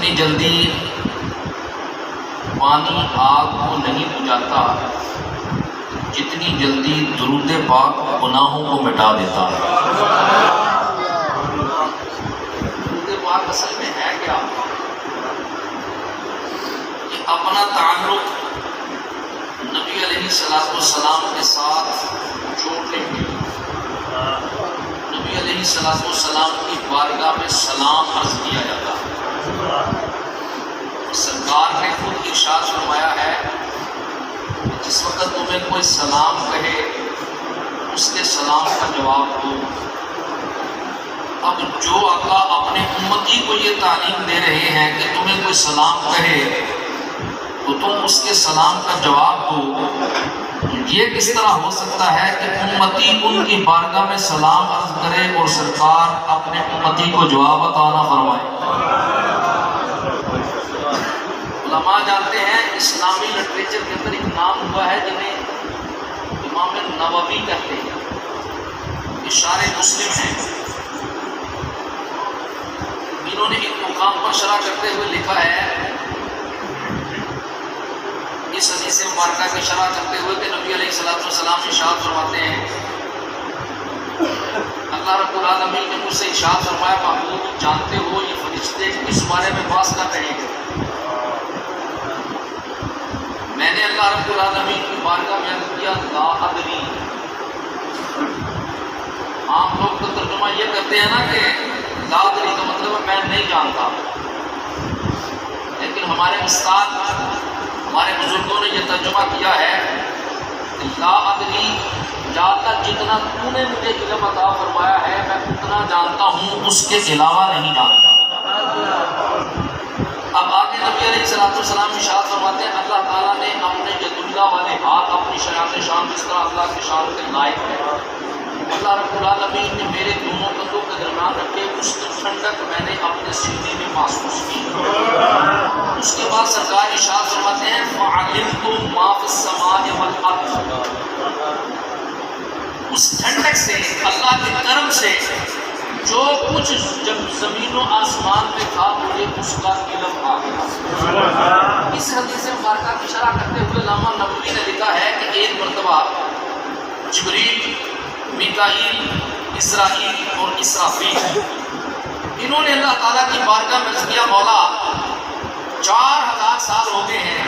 اتنی جلدی پانی آگ کو نہیں بجھاتا جتنی جلدی درود پاک گناہوں کو مٹا دیتا ہے۔ درود پاک اصل میں ہے کیا؟ کہ اپنا تعلق نبی علیہ السلام کے ساتھ جوڑنے کے نبی علیہ السلام کی بارگاہ میں سلام عرض کیا جاتا ہے۔ سرکار نے خود ارشاد فرمایا ہے جس وقت تمہیں کوئی سلام کہے اس کے سلام کا جواب دو۔ اب جو آقا اپنے امتی کو یہ تعلیم دے رہے ہیں کہ تمہیں کوئی سلام کہے تو تم اس کے سلام کا جواب دو، یہ کس طرح ہو سکتا ہے کہ امتی ان کی بارگاہ میں سلام عرض کرے اور سرکار اپنے امتی کو جواب عطا نہ فرمائے؟ علماء جانتے ہیں اسلامی لٹریچر کے اندر ایک نام ہوا ہے جنہیں امام نووی کہتے ہیں، یہ شارح مسلم ہیں۔ انہوں نے ایک مقام پر شرح کرتے ہوئے لکھا ہے، اس حدیث مبارکہ کی شرح کرتے ہوئے کہ نبی علیہ السلام ارشاد فرماتے ہیں، اللہ رب العالمین نے مجھ سے ارشاد فرمایا محبوب جانتے ہو یہ فرشتے کس بارے میں بحث کر رہے ہیں؟ میں نے اللہ رب العالمین کی بارگاہ میں عرض کیا لا ادری۔ عام لوگ تو ترجمہ یہ کرتے ہیں نا کہ لا ادری کا مطلب ہے میں نہیں جانتا، لیکن ہمارے استاد ہمارے بزرگوں نے یہ ترجمہ کیا ہے کہ لا ادری یا اللہ جتنا تو نے مجھے علم عطا فرمایا ہے میں اتنا جانتا ہوں، اس کے علاوہ نہیں جانتا۔ اب آگے نبی علیہ السلام ارشاد فرماتے ہیں اللہ تعالیٰ نے اپنے ید اللہ والے ہاتھ اپنی شان جس طرح اللہ کی شان کے لائق ہے، اللہ رب العالمین نے میرے دونوں کندھوں کے درمیان رکھے، اس کی ٹھنڈک میں نے اپنے سینے میں محسوس کی۔ اس کے بعد سرکار ارشاد فرماتے ہیں فَعَلِمْتُ مَا فِي السَّمَاءِ وَالْأَرْضِ، اس ٹھنڈک سے اللہ کے کرم سے جو کچھ جب زمین و آسمان میں تھا مجھے اس کا علم آ گیا۔ اس حدیث مبارکہ کی شرح کرتے ہوئے علامہ نووی نے لکھا ہے کہ ایک مرتبہ جبریل، میکائیل، اسرائیل اور اسرافیل انہوں نے اللہ تعالیٰ کی بارگاہ میں عرض کیا مولا 4000 سال ہو گئے ہیں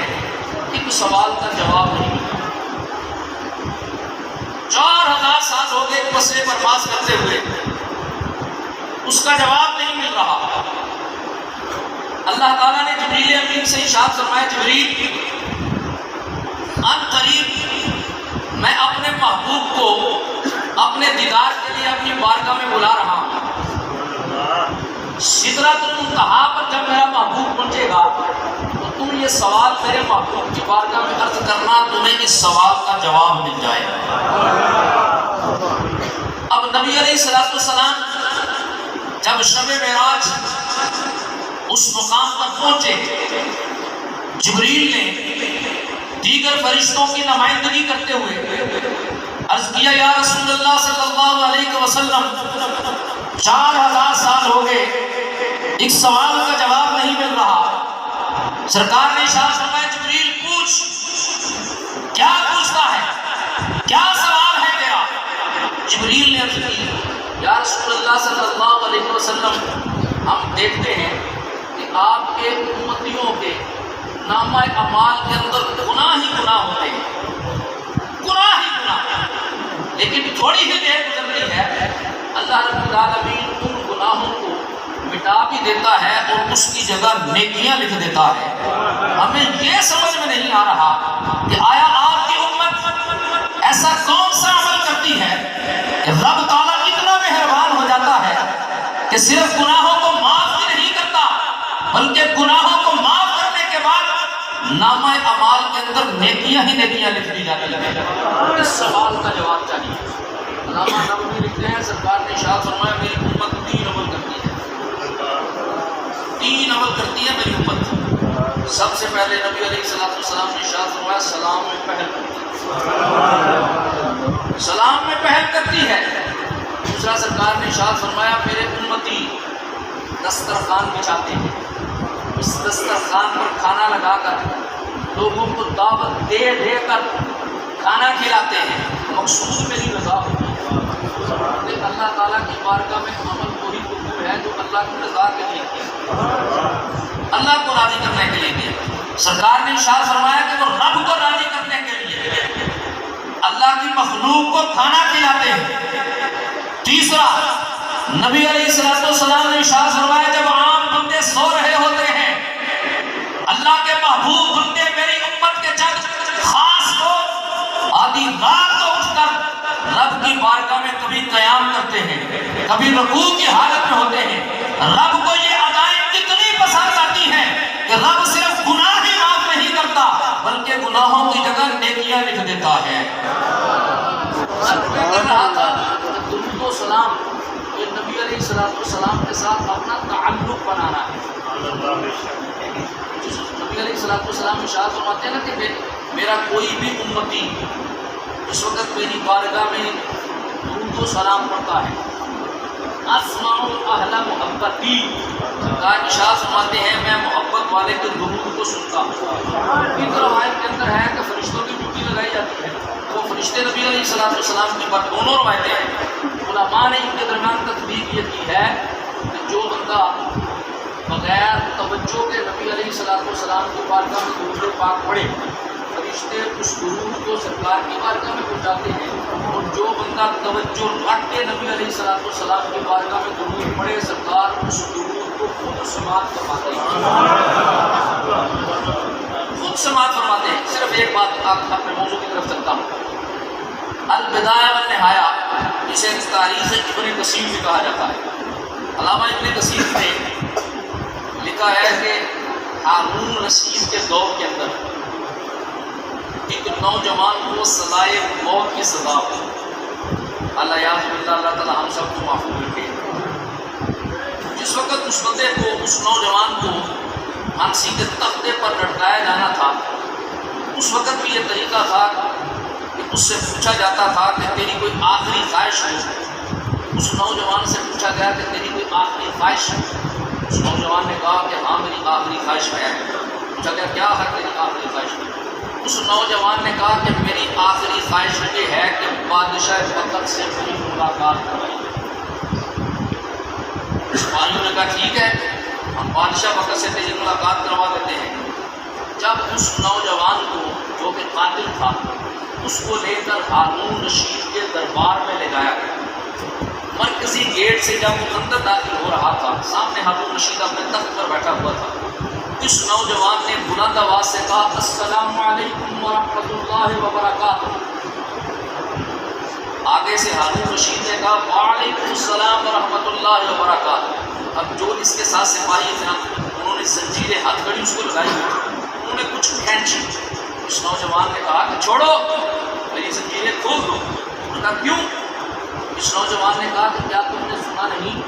ایک سوال کا جواب نہیں ملا، 4000 سال ہو گئے مسئلے پر بحث کرتے ہوئے اس کا جواب نہیں مل رہا۔ اللہ تعالیٰ نے جبریل امین سے ارشاد فرمایا جبریل ان قریب میں اپنے محبوب کو اپنے دیدار کے لیے اپنی بارگاہ میں بلا رہا ہوں، سدرۃ المنتہا پر جب میرا محبوب پہنچے گا تو تم یہ سوال میرے محبوب کی بارگاہ میں عرض کرنا، تمہیں اس سوال کا جواب مل جائے گا۔ اب نبی علیہ السلام جب شب معراج اس مقام پر پہنچے، جبریل نے دیگر فرشتوں کی نمائندگی کرتے ہوئے عرض کیا یا رسول اللہ صلی اللہ علیہ وسلم 4000 سال ہو گئے ایک سوال کا جواب نہیں مل رہا۔ سرکار نے ارشاد فرمایا جبریل پوچھ، کیا پوچھتا ہے، کیا سوال ہے تیرا؟ جبریل نے عرض کی یا رسول اللہ صلی اللہ علیہ وسلم ہم دیکھتے ہیں کہ آپ کے امتیوں کے نامہ اعمال کے اندر گناہ ہی گناہ ہوتے ہیں، گناہ ہی گناہ، لیکن تھوڑی ہی دیر گزرتی ہے اللہ رب العالمین ان گناہوں کو مٹا بھی دیتا ہے اور اس کی جگہ نیکیاں لکھ دیتا ہے۔ ہمیں یہ سمجھ میں نہیں آ رہا کہ آیا آپ کی امت ایسا کون سا عمل کرتی ہے کہ رب تعالیٰ اتنا مہربان ہو جاتا ہے کہ صرف گناہوں کو معاف ہی نہیں کرتا بلکہ گناہوں کو معاف کرنے کے بعد نامہ اعمال کے اندر نیکیاں ہی نیکیاں لکھ دی جاتی ہیں۔ اس سوال کا جواب چاہیے۔ علامہ نووی لکھتے ہیں سرکار نے ارشاد فرمایا میری امت 3 عمل کرتی ہے، 3 عمل کرتی ہے میری امت۔ سب سے پہلے نبی علیہ السلام نے ارشاد فرمایا سلام میں پہل کرتی ہے، سلام میں پہل کرتی ہے۔ دوسرا سرکار نے ارشاد فرمایا میرے امتی دسترخوان بچھاتے ہیں، اس دسترخوان پر کھانا لگا کر لوگوں کو دعوت دے دے کر کھانا کھلاتے ہیں، مقصود میری رضا ہوتی ہے۔ اللہ تعالیٰ کی بارگاہ میں عمل وہی قبول ہے جو اللہ کی رضا کے لیے کیا، اللہ کو راضی کرنے کے لیے کیا۔ سرکار نے ارشاد فرمایا کہ وہ رب کو راضی کرنے کے لیے اللہ کی مخلوق کو کھانا کھلاتے ہیں۔ تیسرا، نبی علیہ السلام نے ارشاد فرمایا جب عام بندے سو رہے ہوتے ہیں، اللہ کے محبوب بندے میری امت کے چند خاص لوگ آدھی رات کو اٹھ کر رب کی بارگاہ میں کبھی قیام کرتے ہیں، کبھی رکوع کی حالت میں ہوتے ہیں۔ رب کو یہ ادائیں اتنی پسند آتی ہیں کہ رب صرف گناہ ہی معاف نہیں کرتا بلکہ گناہوں کی جگہ نیکیاں لکھ دیتا ہے۔ میں کہہ رہا تھا کہ درود و سلام یہ نبی علیہ السلام کے ساتھ اپنا تعلق بنانا ہے۔ نبی علیہ السلام ارشاد فرماتے ہیں نا کہ میرا کوئی بھی امتی اس وقت میری بارگاہ میں درود و سلام پڑھتا ہے، اسمع اہل محبتی، سرکار ارشاد فرماتے ہیں میں محبت والے کے درود کو سنتا ہوں۔ ایک روایت کے اندر ہے کہ فرشتوں کی ڈیوٹی لگائی جاتی ہے، وہ فرشتے نبی علیہ السلام کی بات، دونوں روایتیں ہیں۔ علماء نے ان کے درمیان تطبیق یہ کی ہے کہ جو بندہ بغیر توجہ کے نبی علیہ السلام کی بارگاہ میں درود پاک پڑھے، فرشتے اس درود کو سرکار کی بارگاہ میں پہنچاتے ہیں، اور جو بندہ توجہ رکھ کے نبی علیہ السلام کی بارگاہ میں درود پڑھے، سرکار اس درود کو خود سماعت فرماتے ہیں، خود سماعت فرماتے ہیں۔ صرف ایک بات اپنے موضوع کی طرف چلتا ہوں۔ البدایہ والنہایہ جسے تاریخ ابن کثیر بھی کہا جاتا ہے، علامہ ابن کثیر نے لکھا ہے کہ ہارون رشید کے دور کے اندر ایک نوجوان کو سزائے موت کی سزا ہوئی، اللہ یاذ باللہ، اللہ تعالیٰ ہم سب کو محفوظ رکھے۔ جس وقت اس بندے کو، اس نوجوان کو پھانسی کے تختے پر لٹکایا جانا تھا، اس وقت بھی یہ طریقہ تھا کہ اس سے پوچھا جاتا تھا کہ تیری کوئی آخری خواہش ہو۔ اس نوجوان سے پوچھا گیا کہ تیری کوئی آخری خواہش ہے؟ اس نوجوان نے کہا کہ ہاں میری آخری خواہش ہے۔ پوچھا گیا کیا ہے تیری آخری خواہش؟ اس نوجوان نے کہا کہ میری آخری خواہش یہ ہے کہ بادشاہ وقت سے میری ملاقات کروائی۔ سپاہیوں نے کہا ٹھیک ہے، ہم بادشاہ وقت سے تیری ملاقات کروا دیتے ہیں۔ جب اس نوجوان کو جو کہ قاتل تھا اس کو لے کر ہارون رشید کے دربار میں لے جایا گیا، مرکزی گیٹ سے جب وہ اندر داخل ہو رہا تھا، سامنے ہارون رشید اپنے تخت پر بیٹھا ہوا تھا۔ اس نوجوان نے بلند آواز سے کہا السلام علیکم ورحمۃ اللہ وبرکاتہ۔ آگے سے ہارون رشید نے کہا وعلیکم السلام ورحمۃ اللہ وبرکاتہ۔ اب جو اس کے ساتھ سپاہی تھے انہوں نے زنجیریں ہتھ کڑی اس کو لگائی، انہوں نے کچھ کھینچی۔ اس نوجوان نے کہا کہ چھوڑو، میری زنجیریں کھول دو۔ انہوں نے کہا کیوں؟ اس نوجوان نے کہا کہ کیا تم نے سنا نہیں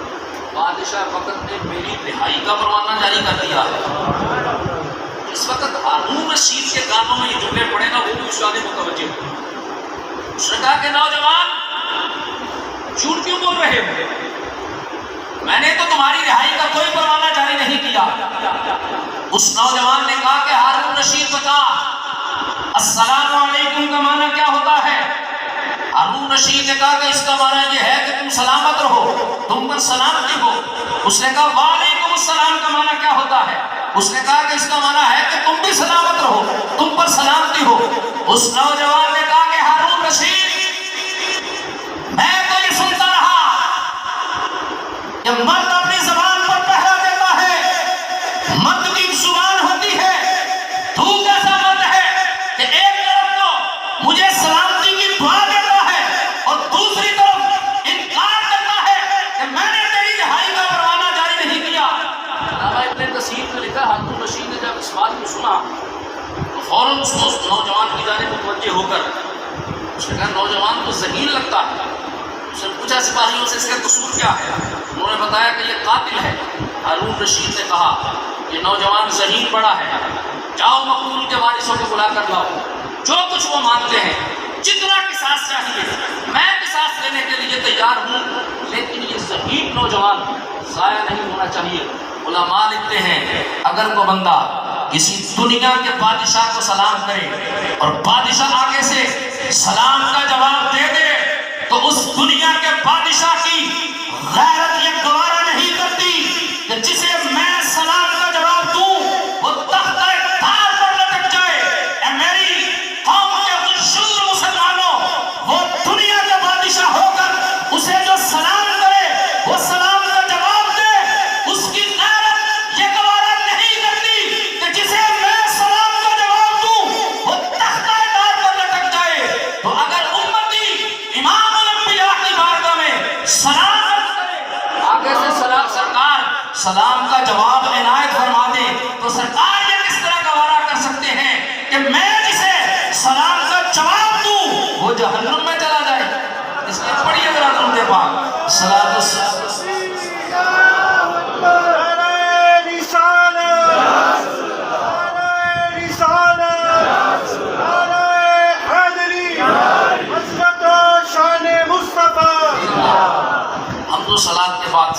بادشاہ وقت نے میری رہائی کا پروانہ جاری کر دیا ہے۔ اس وقت ہارون رشید کے کانوں میں یہ جملے پڑے نا، وہ بھی اس آگے متوجہ ہو۔ اس نے کہا کہ نوجوان جھوٹ کیوں بول رہے ہو؟ میں نے تو تمہاری رہائی کا کوئی پروانہ جاری نہیں کیا۔ اس نوجوان نے کہا کہ ہارون رشید بتا السلام علیکم کا معنی کیا ہوتا ہے؟ ہارون رشید نے کہا کہ اس کا معنی یہ ہے کہ تم سلامت رہو، تم پر سلامتی ہو۔ اس نے کہا وعلیکم السلام کا معنی کیا ہوتا ہے؟ اس نے کہا کہ اس کا معنی ہے کہ تم بھی سلامت رہو، تم پر سلامتی ہو۔ اس نوجوان نے کہا کہ ہارون رشید میں تو یہ سنتا رہا کہ مرد اپنی زبان پر پہرا دیتا ہے، مرد کی زبان ہوتی ہے، تو کیسا مرد ہے کہ ایک طرف تو مجھے سلامتی کی دعا دیتا ہے اور دوسری طرف انکار کرتا ہے کہ میں نے تیری رہائی کا پروانہ جاری نہیں کیا۔ علامہ ابن کثیر نے لکھا ہارون رشید نے جب اس بات کو سنا تو فوراً اس نوجوان کی جانب متوجہ ہو کر اس نے کہا نوجوان تو ذہین لگتا ہے۔ اس نے پوچھا سپاہیوں سے اس کا قصور کیا ہے؟ انہوں نے بتایا کہ یہ قاتل ہے۔ ہارون رشید نے کہا یہ نوجوان ذہین بڑا ہے، جاؤ مقتول کے وارثوں کو بلا کر لاؤ، جو کچھ وہ مانتے ہیں، جتنا قصاص چاہیے میں قصاص لینے کے لیے تیار ہوں، لیکن یہ ذہین نوجوان ضائع نہیں ہونا چاہیے۔ علماء لکھتے ہیں اگر کوئی بندہ کسی دنیا کے بادشاہ کو سلام کرے اور بادشاہ آگے سے سلام کا جواب دے دے تو اس دنیا کے بادشاہ کی غیرت یہ گوارا نہیں کرتی کہ جسے میں سلام کا جواب دوں وہ تخت تار پر لٹک جائے۔ اے میری قوم کے غشور مسلمانوں، وہ دنیا کے بادشاہ ہو کر اسے جو سلام کرے وہ سلام کا جواب دے، اس کی غیرت یہ گوارا نہیں کرتی کہ جسے میں سلام کا جواب دوں وہ تخت تار پر لٹک جائے۔ تو اگر امتی امام الانبیاء کی بارگاہ میں سلام آگے سے سرکار سلام کا جواب عنایت فرما دیں تو سرکار یہ کس طرح گوارا کر سکتے ہیں کہ میں جسے سلام کا جواب دوں وہ جہنم میں چلا جائے؟ اس لیے پڑھیے ذرا درود پاک صلاۃ حمد و صلاۃ کے بعد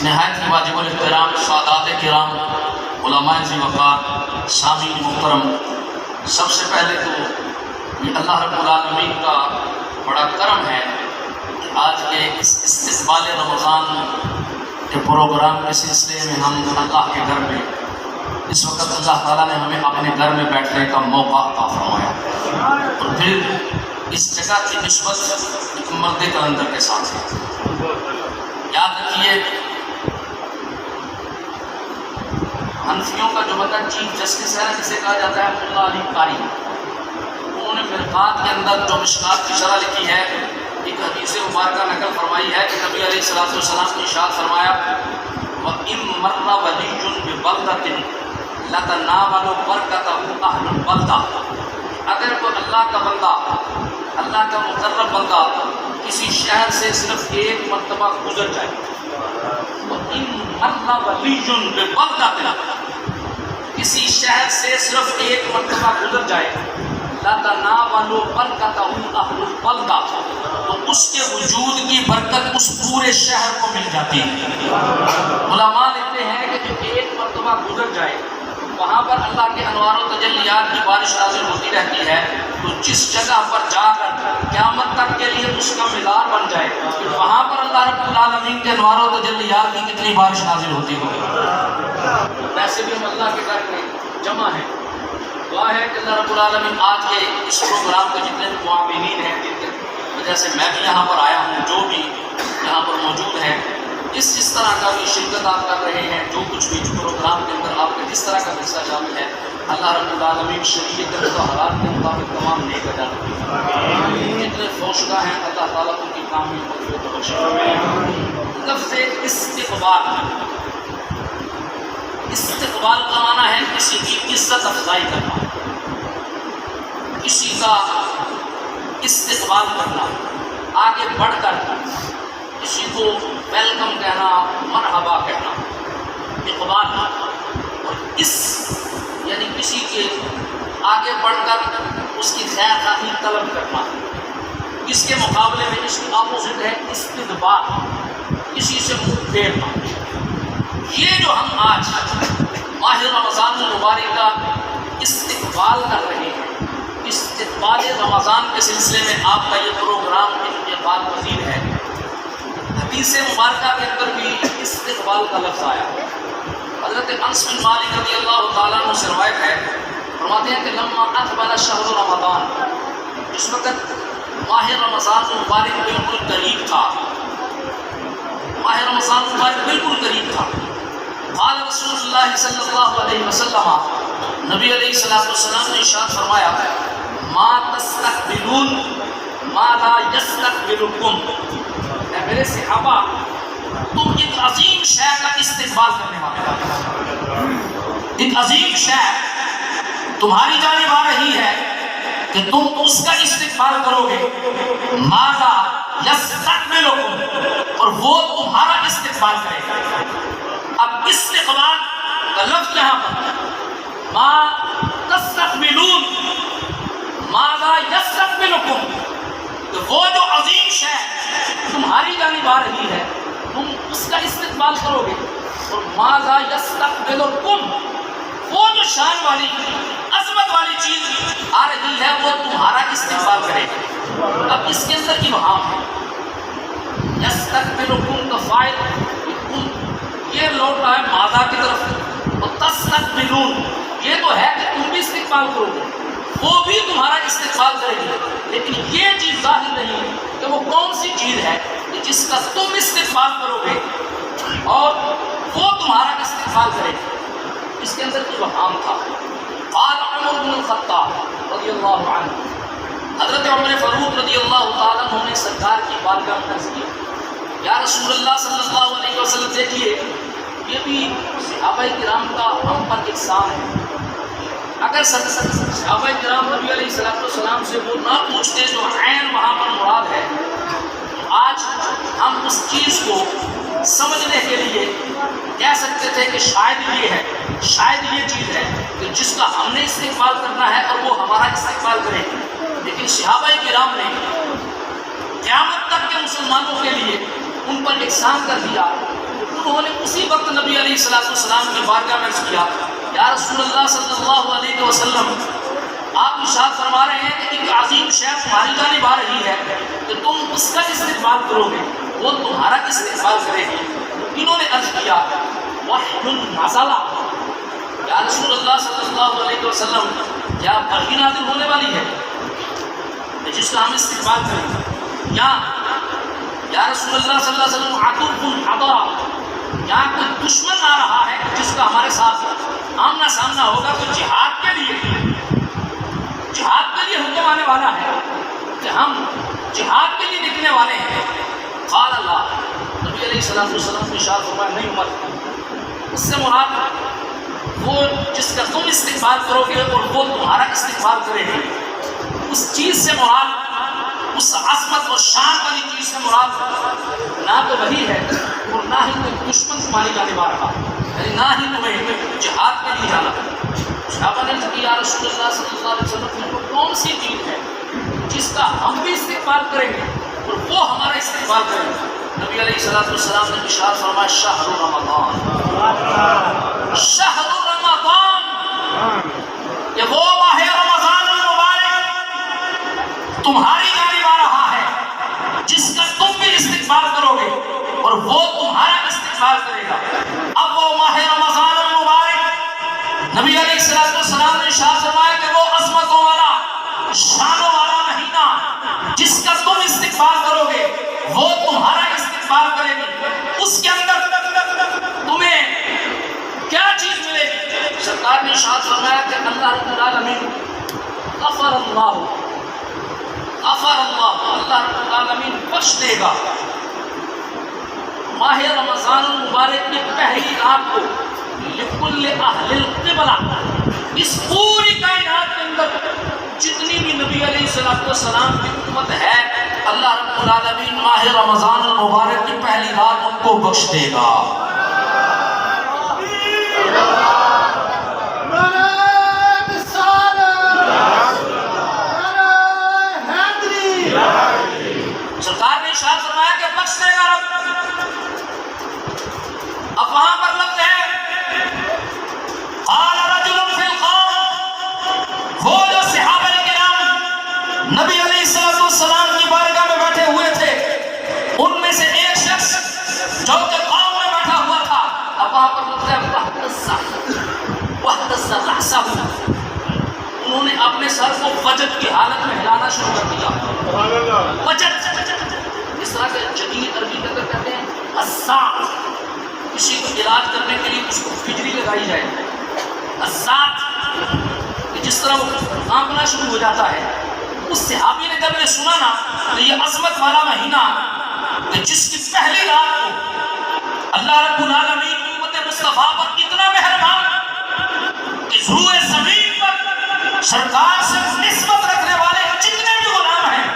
نہایت ہی واجب الاحترام سادات کرام، علماء ذی وقار، سامعین محترم، سب سے پہلے تو یہ اللہ رب العالمین کا بڑا کرم ہے کہ آج کے اس استقبال رمضان کے پروگرام کے سلسلے میں ہم اللہ کے گھر میں اس وقت اللہ تعالیٰ نے ہمیں اپنے گھر میں بیٹھنے کا موقع عطا فرمایا، اور پھر اس جگہ کی نسبت ایک مرد کلندر کے ساتھ ہے۔ یاد رکھیے حنفیوں کا جو بندہ چیف جسٹس ہے نا، جسے کہا جاتا ہے ملا علی قاری، انہوں نے مرقات کے اندر جو مشکات کی شرح لکھی ہے ایک حدیث مبارکہ نقل فرمائی ہے کہ نبی علیہ السلام نے ارشاد فرمایا وَإِن مَرَّ وَلِيٌّ بِبَلْدَةٍ لَتَنَاوَلُ بَرْكَتَهُ أَهْلُ الْبَلْدَةِ، اگر کوئی اللہ کا بندہ، اللہ کا مقرب بندہ کسی شہر سے صرف ایک مرتبہ گزر جائے، وَإِن مَرَّ وَلِيٌّ بِبَلْدَةٍ، کسی شہر سے صرف ایک مرتبہ گزر جائے، لَتَنَاوَلُ بَرْكَتَهُ أَهْلُ الْبَلْدَةِ، تو اس کے وجود کی برکت اس پورے شہر کو مل جاتی ہے۔ علماء لکھتے ہیں کہ جو ایک مرتبہ گزر جائے وہاں پر اللہ کے انوار و تجلیات کی بارش نازل ہوتی رہتی ہے، تو جس جگہ پر جا کر قیامت تک کے لیے اس کا مزار بن جائے کہ وہاں پر اللہ رب العالمین کے انوار و تجلیات کی کتنی بارش نازل ہوتی ہوگی۔ ویسے بھی ہم اللہ کے گھر میں جمع ہیں، دعا ہے کہ اللہ رب العالمین آج کے اس پروگرام کے جتنے بھی معاونین ہیں، جن کی وجہ سے میں بھی یہاں پر آیا ہوں، جو بھی یہاں پر موجود ہیں، جس طرح کا بھی شرکت آپ کر رہے ہیں، جو کچھ بھی پروگرام کے اندر آپ کا جس طرح کا حصہ شامل ہے، اللہ رب العالمین شریعت و حالات کے مطابق تمام نیک اجر فرمائے۔ جتنے فوشدہ ہیں اللہ تعالیٰ ان کی کام میں مغفرت و بخشش فرمائے۔ لفظ استقبال کا معنی ہے کسی کی عزت افزائی کرنا، کسی کا استقبال کرنا، آگے بڑھ کر کسی کو ویلکم کہنا، مرحبا کہنا، اقبال، اور یعنی کسی کے آگے بڑھ کر اس کی خیر خواہی طلب کرنا۔ اس کے مقابلے میں اس کی اپوزٹ ہے استدبار، کسی سے منہ پھیرنا۔ یہ جو ہم آج ماہ رمضان المبارک کا استقبال کر رہے ہیں، استقبال رمضان کے سلسلے میں آپ کا یہ پروگرام انعقاد پذیر ہے۔ حدیث مبارکہ کے اندر بھی استقبال کا لفظ آیا۔ حضرت انس بن مالک رضی اللہ تعالیٰ عنہ سے روایت ہے، فرماتے ہیں کہ لما اقبل شہر رمضان، اس وقت ماہ رمضان المبارک بالکل قریب تھا، ماہ رمضان المبارک بالکل قریب تھا، قال رسول اللہ صلی اللہ علیہ وسلم، نبی علیہ السلام نے ارشاد فرمایا ما تستقبلون ما لا یستقبلکم، اے میرے صحابہ تم ایک عظیم شے کا استقبال کرنے والے ہو، ایک عظیم شے تمہاری جانب آ رہی ہے کہ تم اس کا استقبال کرو گے، ما لا یستقبلکم، اور وہ تمہارا استقبال کرے گا۔ اب استقبال کا لفظ یہاں پر ما تستقبلون ماذا یستقبلکم، کہ وہ جو عظیم شے تمہاری جانب آ رہی ہے تم اس کا استقبال کرو گے۔ اور ماذا یستقبلکم، وہ جو شان والی عظمت والی چیز آ رہی ہے وہ تمہارا استقبال کرے گا. اب اس کے اندر ابہام ہے. یستقبلکم کا فاعل یہ لوٹ رہا ہے ماذا کی طرف، اور تستقبلون یہ تو ہے کہ تم بھی استقبال کرو گے، وہ بھی تمہارا استقبال کرے گی. لیکن یہ چیز ظاہر نہیں کہ وہ کون سی چیز ہے کہ جس کا تم استقبال کرو گے اور وہ تمہارا استقبال کرے گی. اس کے اندر ابہام تھا. قال عمر بن الخطاب رضی اللہ عنہ، حضرت عمر فاروق رضی اللہ تعالیٰ عنہ نے سرکار کی بارگاہ میں عرض کیا، یا رسول اللہ صلی اللہ علیہ وسلم دیکھیے یہ بھی صحابہ کرام کا ہم پر احسان ہے. اگر صحابہ کرام نبی علیہ السلام سے وہ نہ پوچھتے جو عین وہاں پر مراد ہے، تو آج ہم اس چیز کو سمجھنے کے لیے کہہ سکتے تھے کہ شاید یہ ہے، شاید یہ چیز ہے کہ جس کا ہم نے استقبال کرنا ہے اور وہ ہمارا استقبال کرے. لیکن صحابہ کرام نے قیامت تک کے مسلمانوں کے لیے ان پر احسان کر دیا. انہوں نے اسی وقت نبی علیہ السلام کی بارگاہ میں عرض کیا، یا رسول اللہ صلی اللہ علیہ وسلم آپ ارشاد فرما رہے ہیں کہ ایک عظیم شے تمہاری جانب آ رہی ہے کہ تم اس کا استقبال کرو گے، وہ تمہارا استقبال کرے گی. انہوں نے عرض کیا وحی نزل، یا رسول اللہ صلی اللہ علیہ وسلم کیا وحی نازل ہونے والی ہے جس کا ہم استقبال کریں گے، یا رسول اللہ صلی اللہ علیہ وسلم عدو حضر، یا کوئی دشمن آ رہا ہے جس کا ہمارے ساتھ آمنا سامنا ہوگا، تو جہاد کے لیے حکم آنے والا ہے کہ ہم جہاد کے لیے نکلنے والے ہیں. قال اللہ، نبی علیہ السلام نے ارشاد فرمایا نہیں عمر، اس سے مراد وہ جس کا تم استقبال کرو گے اور وہ تمہارا استقبال کرے گا، اس چیز سے مراد، اس عظمت اور شان والی چیز سے مراد نہ تو وہی ہے اور نہ ہی کوئی دشمن تمہاری جانب آ رہا، یعنی نہ ہی تمہیں جہاد کے لیے جانا. صحابہ نے کہا یا رسول اللہ صلی اللہ علیہ وسلم کون سی چیز ہے جس کا ہم بھی استقبال کریں گے اور وہ ہمارا استقبال کریں گے. نبی علیہ السلام نے ارشاد فرمایا شہر رمضان، شہر رمضان، یہ وہ ماہ رمضان المبارک تمہاری جانب آ رہا ہے جس کا تم بھی استقبال کرو گے اور وہ تمہارا استقبال کرے گا. اب وہ ماہ رمضان المبارک نبی علیہ السلام نے ارشاد فرمایا کہ وہ عظمتوں والا، شانوں والا مہینہ جس کا تم استقبال کرو گے وہ تمہارا استقبال کرے گی. اس کے اندر تمہیں کیا چیز ملے گی؟ سرکار نے ارشاد فرمایا کہ اللہ رب العالمین غفر اللہ، اللہ رب العالمین بخش دے گا. ماہ رمضان المبارک کی پہلی رات کو لکل اہل القبلہ، اس پوری کائنات کے اندر جتنی بھی نبی علیہ السلام کی امت ہے، اللہ رب العالمین ماہ رمضان المبارک کی پہلی رات ان کو بخش دے گا. سرکار نے ارشاد فرمایا کہ بخش دے گا رب. اب وہاں پر لفظ ہے قال رجل فی القوم، وہ جو صحابہ کرام نبی علیہ السلام کی بارگاہ میں بیٹھے ہوئے تھے ان میں سے ایک شخص جو کہ قوم میں بیٹھا ہوا تھا. اب وہاں پر لفظ ہے وحدث رأسہ، انہوں نے اپنے سر کو وجد کی حالت میں ہلانا شروع کر دیا. وجد اس طرح سے جدید عربی کے اندر کہتے ہیں الساعت، کسی کو علاج کرنے کے لیے اس کو فجری لگائی جائے. الساعت جس طرح وہ کانپنا شروع ہو جاتا ہے. اس صحابی نے جب یہ سنا نا تو یہ عظمت والا مہینہ کہ جس کی پہلی رات کو اللہ رب العالمین امت مصطفیٰ پر اتنا مہربان کہ روئے زمین پر سرکار سے نسبت رکھنے والے جتنے بھی غلام ہیں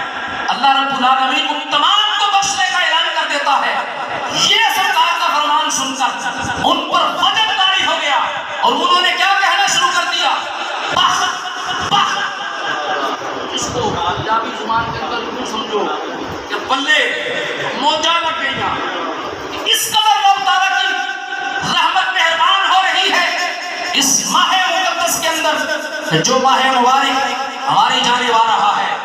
اللہ رب العالمین ان تمام کو بخشنے کا اعلان کر دیتا ہے. یہ سرکار کا فرمان سن کر ان پر وجد طاری ہو گیا اور انہوں نے کیا کہنا شروع کر دیا، بخ بخ، اس کو پنجابی زبان کے اندر یوں سمجھو کہ بلے موجہ لگ گئی. اس قدر رب تعالیٰ کی رحمت ماہ مقدس کے اندر جو ماہ مبارک ہماری جانب آ رہا ہے،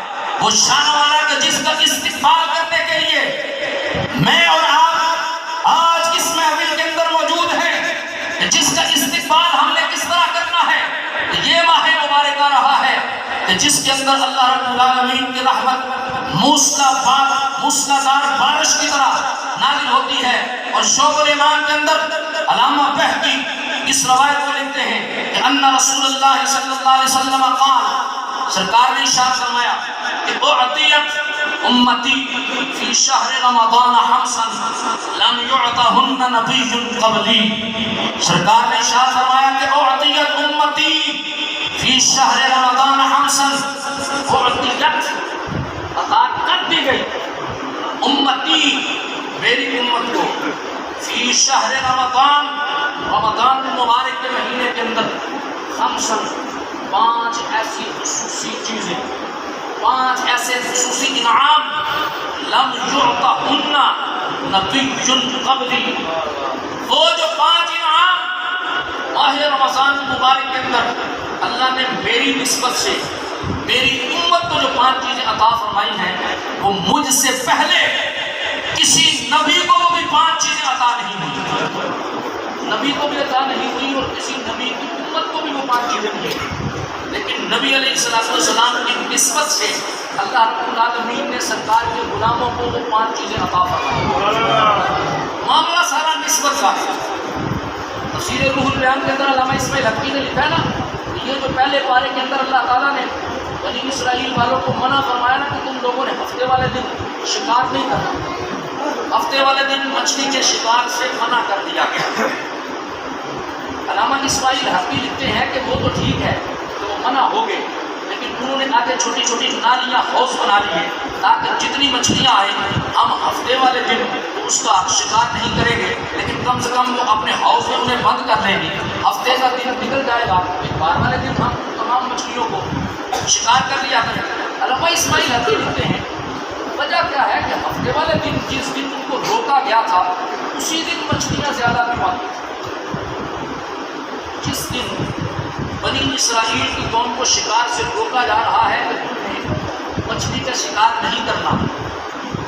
وہ شان والا کہ جس کا استقبال کرنے کے لیے میں اور آپ آج اس محفل کے اندر موجود ہیں، جس کا استقبال ہم نے کس طرح کرنا ہے، یہ ماہ مبارک آ رہا ہے کہ جس کے اندر اللہ رب العالمین کی رحمت موسلا دار بارش کی طرح نازل ہوتی ہے۔ اور شعب الایمان کے اندر علامہ بہقی اس روایت کو لکھتے ہیں کہ ان رسول اللہ صلی اللہ علیہ وسلم قال، سرکار نے ارشاد فرمایا کہ اعطیت امتی فی شہر رمضان خمسا لم یعطہن نبی قبلی، سرکار نے ارشاد فرمایا کہ اعطیت امتی فی شہر رمضان خمسا، اعطیت عطا کر دی گئی امتی میری امت کو فی شہر رمضان، رمضان مبارک کے مہینے کے اندر خمسا، 5 ایسی خصوصی چیزیں، 5 ایسے خصوصی انعام لم یعطہن نبی قبلی، وہ جو 5 انعام ماہ رمضان مبارک کے اندر اللہ نے میری نسبت سے میری امت کو جو 5 چیزیں عطا فرمائی ہیں، وہ مجھ سے پہلے کسی نبی کو وہ بھی 5 چیزیں عطا نہیں ہوئی، نبی کو بھی عطا نہیں ہوئی اور کسی نبی کی امت کو بھی وہ 5 چیزیں نہیں، لیکن نبی علیہ السلام کی نسبت سے اللہ رب العالمین نے سرکار کے غلاموں کو وہ 5 چیزیں عطا فرمائی۔ معاملہ سارا نسبت کا ہے۔ تفسیر روح البیان کے اندر علامہ اسماعیل حقی نے لکھا ہے نا، یہ جو پہلے پارے کے اندر اللہ تعالیٰ نے بنی اسرائیل والوں کو منع فرمایا نا کہ تم لوگوں نے ہفتے والے دن شکار نہیں کرنا، ہفتے والے دن مچھلی کے شکار سے منع کر دیا گیا۔ علامہ اسماعیل حقی لکھتے ہیں کہ وہ تو ٹھیک ہے کہ وہ منع ہو گئے، لیکن انہوں نے آگے چھوٹی چھوٹی نالیاں حوض بنا لیے تاکہ جتنی مچھلیاں آئیں ہم ہفتے والے دن اس کا شکار نہیں کریں گے، لیکن کم سے کم وہ اپنے حوض میں انہیں بند کر لیں گے، ہفتے کا دن نکل جائے گا، اتوار والے دن ہم تمام مچھلیوں کو شکار کر لیا کریں گے۔ علامہ اسماعیل حقی لکھتے ہیں وجہ کیا ہے کہ ہفتے والے دن جس دن ان کو روکا گیا تھا اسی دن مچھلیاں زیادہ کیوں آتی تھیں؟ جس دن بنی اسرائیل کی قوم کو شکار سے روکا جا رہا ہے کہ انہیں مچھلی کا شکار نہیں کرنا،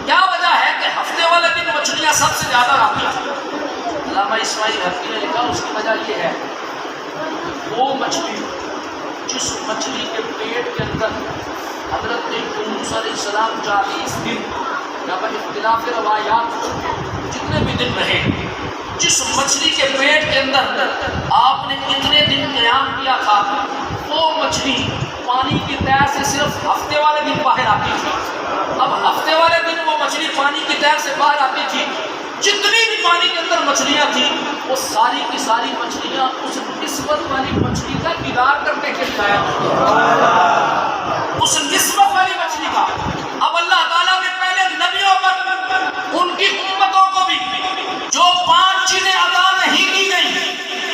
کیا وجہ ہے کہ ہفتے والے دن مچھلیاں سب سے زیادہ آتی ہیں؟ علامہ اسماعیل حقی نے لکھا اس کی وجہ یہ ہے وہ مچھلی جس مچھلی کے پیٹ کے اندر حضرت یونس علیہ السلام 40 دن یا اختلاف روایات جتنے بھی دن رہے، جس مچھلی کے پیٹ کے اندر آپ نے کتنے دن قیام کیا تھا، وہ مچھلی پانی کی تہہ سے صرف ہفتے والے دن باہر آتی تھی۔ اب ہفتے والے دن وہ مچھلی پانی کی تہہ سے باہر آتی تھی، جتنی بھی پانی کے اندر مچھلیاں تھیں وہ ساری کی ساری مچھلیاں اس نسبت والی مچھلی کا دیدار کرنے کے لیے آیا، اس نسبت والی مچھلی کا۔ اب اللہ تعالیٰ نے پہلے نبیوں پر ان کی امتوں کو بھی جو 5 چیزیں عطا نہیں کی گئی،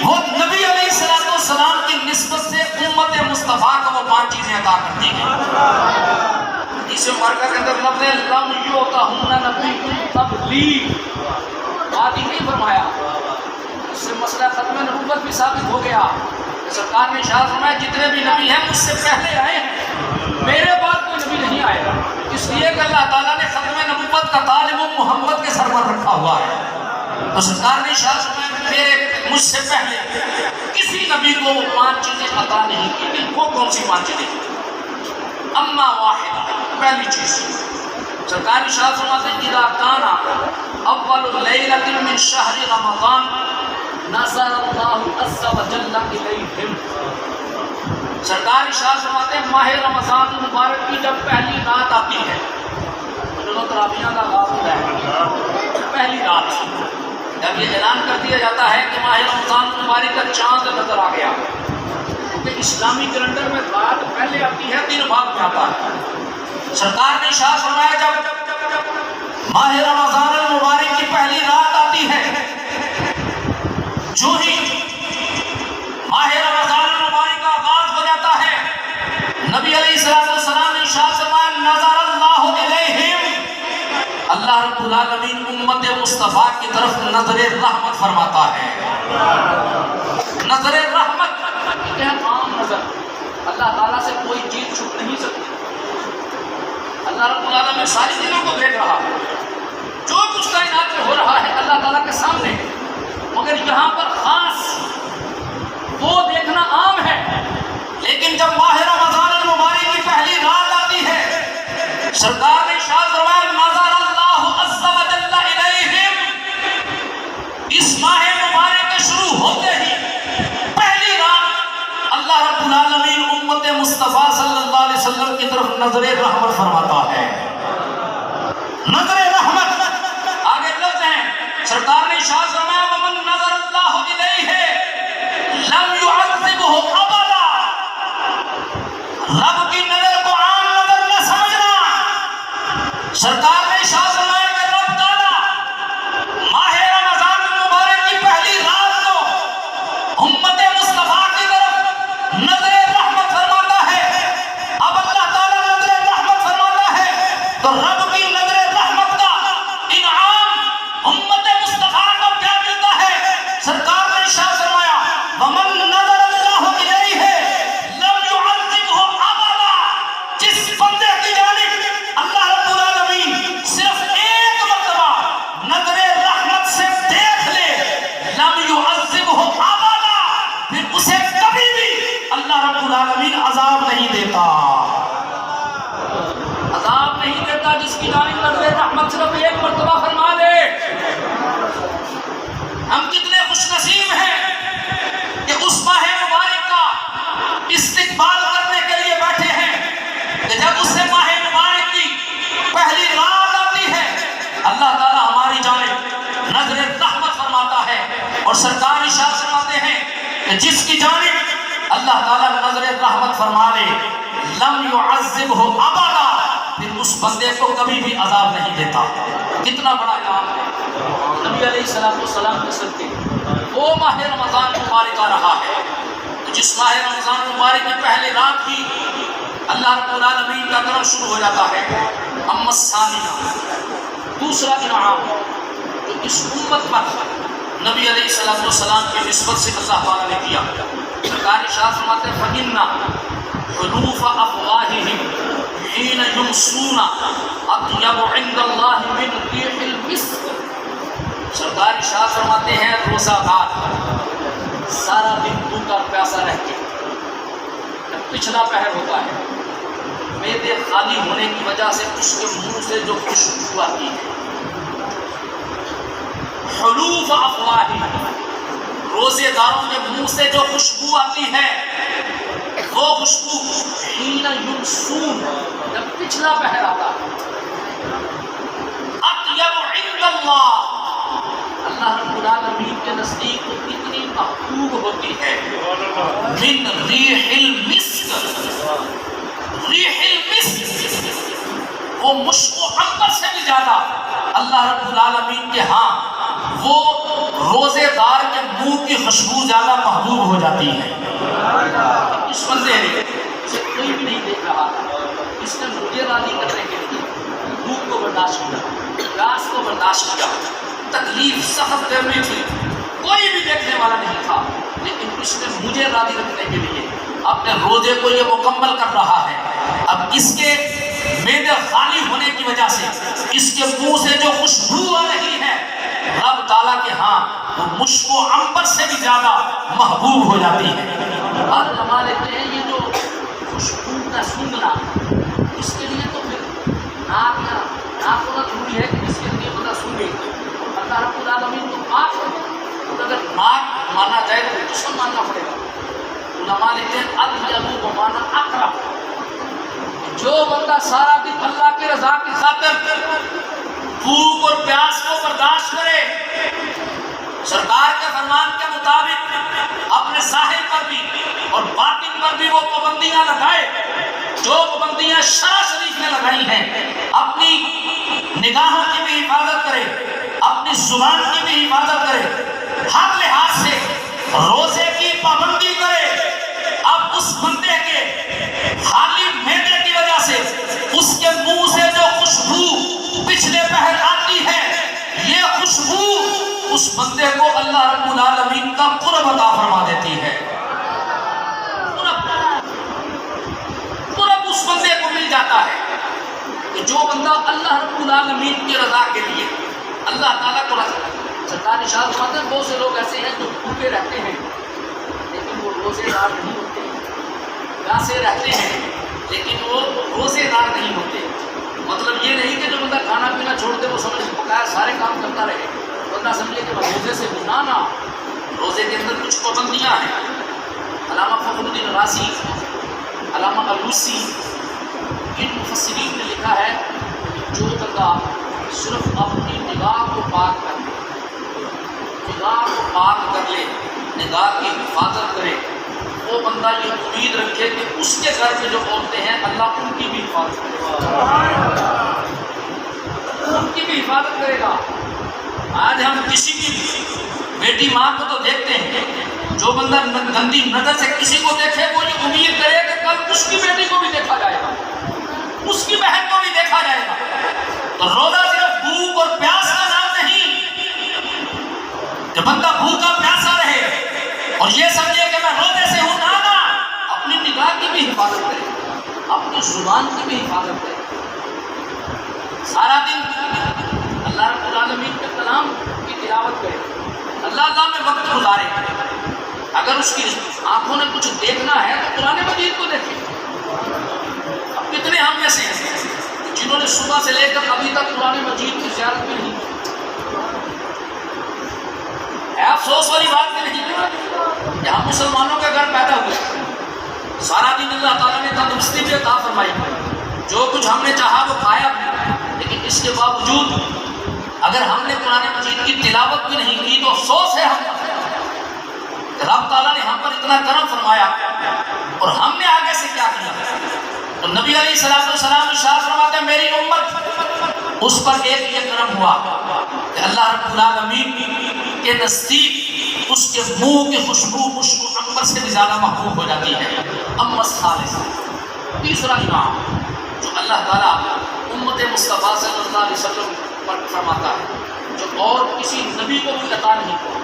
وہ نبی علیہ السلام کی نسبت سے امت مصطفیٰ کو وہ 5 چیزیں عطا کر دی گئی۔ اس مبارکہ کے اندر لفظ لم یعطہن نبی قبلی بات ہی نہیں فرمایا، اس سے مسئلہ ختم نبوت بھی ثابت ہو گیا۔ سرکار نے ارشاد فرمایا جتنے بھی نبی ہیں مجھ سے پہلے آئے ہیں، میرے بعد کوئی نبی نہیں آئے گا، اس لیے کہ اللہ تعالیٰ نے ختم نبوت کا تاج محمد کے سر پر رکھا ہوا ہے۔ تو سرکار نے ارشاد فرمایا مجھ سے پہلے کسی نبی کو وہ 5 چیزیں عطا نہیں کی گئی۔ وہ کون سی 5 چیزیں؟ اما واحدہ، پہلی چیز سرکار ارشاد فرماتے ہیں اذا کان اول لیلۃ من شہر رمضان نظر اللہ عز وجل الیہم، سرکار ارشاد فرماتے ہیں ماہ رمضان مبارک کی جب پہلی رات آتی ہے، جو تراویحاں کا آغاز ہوتا ہے، پہلی رات جب یہ اعلان کر دیا جاتا ہے کہ ماہ رمضان مبارک کا چاند نظر آ گیا، کیونکہ اسلامی کیلنڈر میں رات پہلے آتی ہے، دن بعد میں آتا ہے۔ سرکار نے ارشاد فرمایا جب ماہ رمضان المبارک کی پہلی رات آتی ہے، جو ہی ماہ رمضان المبارک کا آغاز ہو جاتا ہے، نبی علیہ السلام نے ارشاد فرمایا نظر اللہ الیہم، اللہ رب العالمین امت مصطفیٰ کی طرف نظر رحمت فرماتا ہے۔ نظر رحمت اللہ تعالیٰ سے کوئی چیز چھپ نہیں سکتی. اللہ رب العالمین ساری چیزوں کو دیکھ رہا ہے، جو کچھ کائنات میں ہو رہا ہے اللہ تعالیٰ کے سامنے، مگر یہاں پر خاص وہ دیکھنا عام ہے. لیکن جب ماہ رمضان المبارک کی پہلی رات آتی ہے، سرکار نے ارشاد فرمایا نظر اللہ عز و جل الیہم، اس ماہ مبارک کے شروع ہوتے ہی پہلی رات اللہ رب العالمین امت مصطفیٰ صلی اللہ علیہ وسلم کی طرف نظر رحمت فرماتا ہے. نظر رحمت آگے لفظ ہیں، سرکار نے ارشاد فرمایا ومن نظر اللہ الیہ لم یعذبہ ابدا. رب کی نظر کو عام نظر نہ سمجھنا. سرکار نے ارشاد فرمایا کہ رب تعالیٰ ماہ رمضان المبارک کی پہلی رات کو امت مصطفیٰ کی طرف نظر رحمت فرماتا ہے. اب اللہ تعالیٰ نظر رحمت فرماتا ہے تو رب کی نظر رحمت کا انعام امت مصطفیٰ کو کیا ملتا ہے؟ سرکار نے ارشاد فرمایا ومن نظر اللہ الیہ لم یعذبہ ابدا. جس بندے کی جانب اللہ رب العالمین صرف ایک مرتبہ نظر رحمت سے دیکھ لے، لم یعذبہ ابدا، پھر اسے کبھی بھی اللہ رب العالمین عذاب نہیں دیتا. عذاب نہیں دیتا جس کی جانب نظر رحمت صرف ایک مرتبہ فرما دے. ہم کتنے خوش نصیب ہیں کہ اس ماہ مبارک کا استقبال کرنے کے لیے بیٹھے ہیں کہ جب اس سے ماہ مبارک کی پہلی رات آتی ہے اللہ تعالیٰ ہماری جانب نظر رحمت فرماتا ہے. اور سرکار ارشاد فرماتے ہیں کہ جس کی جانب اللہ تعالیٰ نظر رحمت فرما لے لم یعذبہ ابدا، پھر اس بندے کو کبھی بھی عذاب نہیں دیتا. کتنا بڑا انعام ہے نبی علیہ السلام کے صدقے وہ ماہ رمضان مبارک آ رہا ہے جس ماہ رمضان مبارک کی پہلی رات کی اللہ رب العالمین کا کرم شروع ہو جاتا ہے. اما الثانیہ، دوسرا انعام جو اس امت پر نبی علیہ السلام کی نسبت سے اللہ تعالیٰ نے کیا. سرکار ارشاد فرماتے ہیں فَإِنَّ حُلُوفَ أَفْوَاهِهِمْ حِينَ يُمْسُونَ أَطْيَبُ عِنْدَ اللَّهِ مِنْ رِيحِ الْمِسْكِ. سرکار ارشاد فرماتے ہیں روزہ دار سارا دن بھوکا پیاسا رہ کے جب پچھلا پہر ہوتا ہے معدے خالی ہونے کی وجہ سے اس کے منہ سے جو خوشبو آتی ہے، حلوف افواہ، روزے داروں کے منہ سے جو خوشبو آتی ہے وہ خوشبو حین یمسون، جب پچھلا پہر آتا ہے، اطیب عند اللہ، اللہ رب العالمین کے نزدیک وہ کتنی محبوب ہوتی ہے. من ریح المسک، ریح المسک، وہ مشک و عنبر سے بھی زیادہ اللہ رب العالمین کے ہاں وہ روزے دار کے منہ کی خوشبو زیادہ محبوب ہو جاتی ہے. اس بندے نے اسے کوئی بھی نہیں دیکھ رہا، اس نے مجھے راضی کرنے کے لیے دھوپ کو برداشت کیا، پیاس کو برداشت کیا، تکلیف سخت گرمی تھی، کوئی بھی دیکھنے والا نہیں تھا، لیکن اس نے مجھے راضی رکھنے کے لیے اپنے روزے کو یہ مکمل کر رہا ہے. اب اس کے معدے خالی ہونے کی وجہ سے اس کے منہ سے جو خوشبو آ رہی ہے رب تعالیٰ کے ہاں وہ مشک و عنبر سے بھی زیادہ محبوب ہو جاتی ہے. اور ہم لیتے ہیں یہ جو خوشبو کا سونگنا، اس کے لیے تو پھر ناک ہونا ضروری ہے کہ اس کے لیے بندہ سونگے. اللہ رب العالمین تو پاک ہے، تو اگر ناک مانا جائے تو جسم ماننا پڑے گا. علماء لکھتے ہیں اطیب بمعنی اقرب، جو بندہ سارا دن اللہ کی رضا کی خاطر بھوک اور پیاس کو برداشت کرے، سرکار کے فرمان کے مطابق اپنے ظاہر پر بھی اور باطن پر بھی وہ پابندیاں لگائے جو پابندیاں شرع شریف نے لگائی ہیں، اپنی نگاہوں کی بھی حفاظت کرے، اپنی زبان کی بھی حفاظت کرے، ہر لحاظ سے روزے کی پابندی کرے. اب اس بندے کے خالی معدے کی وجہ سے اس کے منہ سے جو خوشبو پچھلے پہر آتی ہے، یہ خوشبو اس بندے کو اللہ رب العالمین کا قرب عطا فرما دیتی ہے. جو بندہ اللہ رب العالمین کی رضا کے لیے اللہ تعالیٰ کو سرکار ارشاد فرماتے ہیں بہت سے لوگ ایسے ہیں جو بھوکے رہتے ہیں لیکن وہ روزے دار نہیں ہوتے، پیاسے رہتے ہیں لیکن وہ روزے دار نہیں ہوتے۔ مطلب یہ نہیں کہ جو بندہ کھانا پینا چھوڑ دے وہ سمجھ بقایا سارے کام کرتا رہے، بندہ سمجھے کہ روزے سے گنانا، روزے کے اندر کچھ پابندیاں ہیں۔ علامہ فخر الدین رازی، علامہ الوسی، ان مفسرین نے لکھا ہے جو بندہ صرف اپنی نگاہ کو پاک کر لے، نگاہ کو پاک کر لے، نگاہ کی حفاظت کرے، وہ بندہ یہ امید رکھے کہ اس کے گھر میں جو عورتیں ہیں اللہ ان کی بھی حفاظت کرے گا، ان کی بھی حفاظت کرے گا۔ آج ہم کسی کی بیٹی ماں کو تو دیکھتے ہیں، جو بندہ گندی نظر سے کسی کو دیکھے وہ یہ امید کرے کہ کل اس کی بیٹی کو بھی دیکھا جائے گا، اس کی بہن کو بھی دیکھا جائے گا۔ تو روزہ صرف بھوک اور پیاس کا نام نہیں کہ بندہ بھوکا پیاسا رہے اور یہ سمجھے کہ میں روزے سے ہوں، نہ اپنی نگاہ کی بھی حفاظت کرے، اپنی زبان کی بھی حفاظت کرے، سارا دن اللہ رب العالمین کے کلام کی تلاوت کرے، اللہ میں وقت گزارے۔ اگر اس کی آنکھوں نے کچھ دیکھنا ہے تو قرآن مجید کو دیکھے۔ اب کتنے ہم ایسے ہیں جنہوں نے صبح سے لے کر ابھی تک قرآن مجید کی زیارت بھی نہیں کی؟ افسوس والی بات بھی نہیں کہ ہم مسلمانوں کے گھر پیدا ہوئے، سارا دن اللہ تعالیٰ نے تندرستی بھی عطا فرمائی، جو کچھ ہم نے چاہا وہ کھایا، لیکن اس کے باوجود اگر ہم نے قرآن مجید کی تلاوت بھی نہیں کی تو افسوس ہے ہم پر۔ رب تعالیٰ نے ہم پر اتنا کرم فرمایا اور ہم نے آگے سے کیا کیا؟ تو نبی علیہ السلام ارشاد فرماتے ہیں میری امت اس پر ایک یہ کرم ہوا کہ اللہ رب العالمین کے نزدیک اس کے منہ کی خوشبو عنبر سے بھی زیادہ محبوب ہو جاتی ہے، امس خالص۔ تیسرا انعام جو اللہ تعالیٰ امت مصطفیٰ صلی اللہ علیہ وسلم پر فرماتا ہے، جو اور کسی نبی کو بھی عطا نہیں ہوا،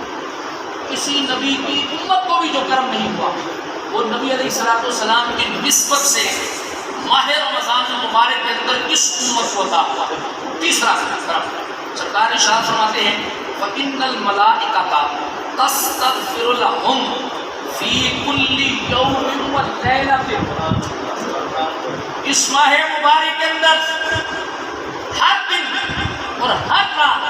کسی نبی کی امت کو بھی جو کرم نہیں ہوا، وہ نبی علیہ السلام کی نسبت سے ماہ رمضان مبارک کے اندر اس امت کو عطا ہوا۔ تیسرا کرم سرکار ارشاد فرماتے ہیں وَإِنَّ الْمَلَائِكَةَ تَسْتَغْفِرُ لَهُمْ فِي كُلِّ يَوْمٍ وَلَيْلَةٍ۔ اس ماہ مبارک کے اندر ہر دن اور ہر رات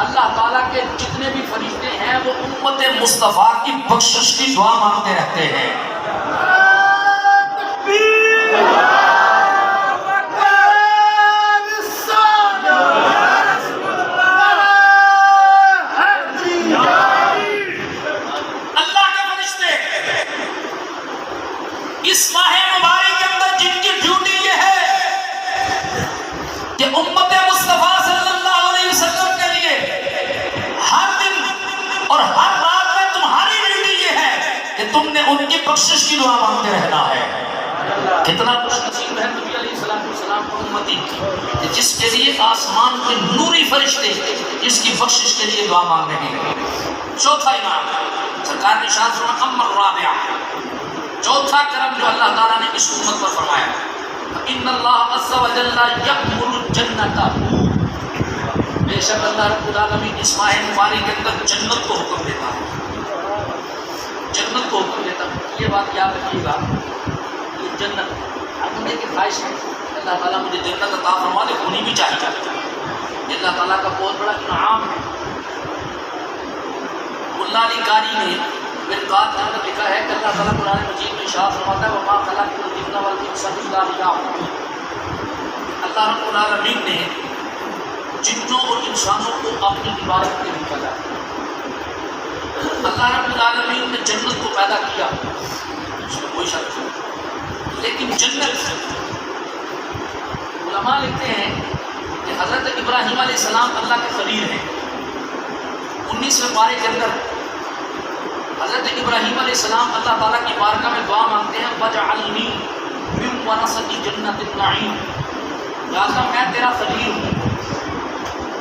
اللہ تعالیٰ کے جتنے بھی فرشتے ہیں وہ امت مصطفیٰ کی بخشش کی دعا مانگتے رہتے ہیں۔ اللہ کے فرشتے اس ماہ مبارک کے اندر جن کی ڈیوٹی یہ ہے کہ امت مصطفیٰ صلی اللہ علیہ وسلم کے لیے ہر دن اور ہر رات میں تمہاری ڈیوٹی یہ ہے کہ تم نے ان کی بخشش کی دعا مانگتے رہنا ہے۔ کتنا خوش نصیب ہے نبی علیہ السلام کو امتی کہ جس کے لیے آسمان کے نوری فرشتے جس کی بخشش کے لیے دعا مانگ رہے ہیں۔ چوتھا انعام سرکار نے ارشاد فرمایا اما الرابع، چوتھا کرم جو اللہ تعالیٰ نے اس امت پر فرمایا ان اللہ عز و جل یکمل الجنت، بے شک اللہ رب العالمین اس ماہ مبارک کے اندر جنت کو حکم دیتا ہے، جنت کو حکم دیتا ہے۔ یہ بات یاد رکھیے گا، یہ جنت ہر بندے کی خواہش ہے اللہ تعالیٰ مجھے جنت عطا فرما دے، ہونی بھی چاہیے، یہ اللہ تعالیٰ کا بہت بڑا انعام ہے۔ ملا علی قاری نے مرقات کے اندر لکھا ہے کہ اللہ تعالیٰ قرآن مجید میں ارشاد فرماتا ہے وَمَا خَلَقْتُ الْجِنَّ وَالْإِنسَ إِلَّا لِيَعْبُدُونِ۔ اللہ رب العالمین نے جنوں اور انسانوں کو اپنی عبادت کے لیے پیدا کیا۔ اللہ رب العالمین نے جنت کو پیدا کیا، اس میں کوئی شک نہیں، لیکن جنت علماء لکھتے ہیں کہ حضرت ابراہیم علیہ السلام اللہ کے خلیل ہیں۔ 19ویں پارے کے اندر حضرت ابراہیم علیہ السلام اللہ تعالیٰ کی بارگاہ میں دعا مانگتے ہیں وَجْعَلْنِي مِن وَرَثَةِ جَنَّةِ النَّعِيمِ، یا اللہ میں تیرا خلیل ہوں،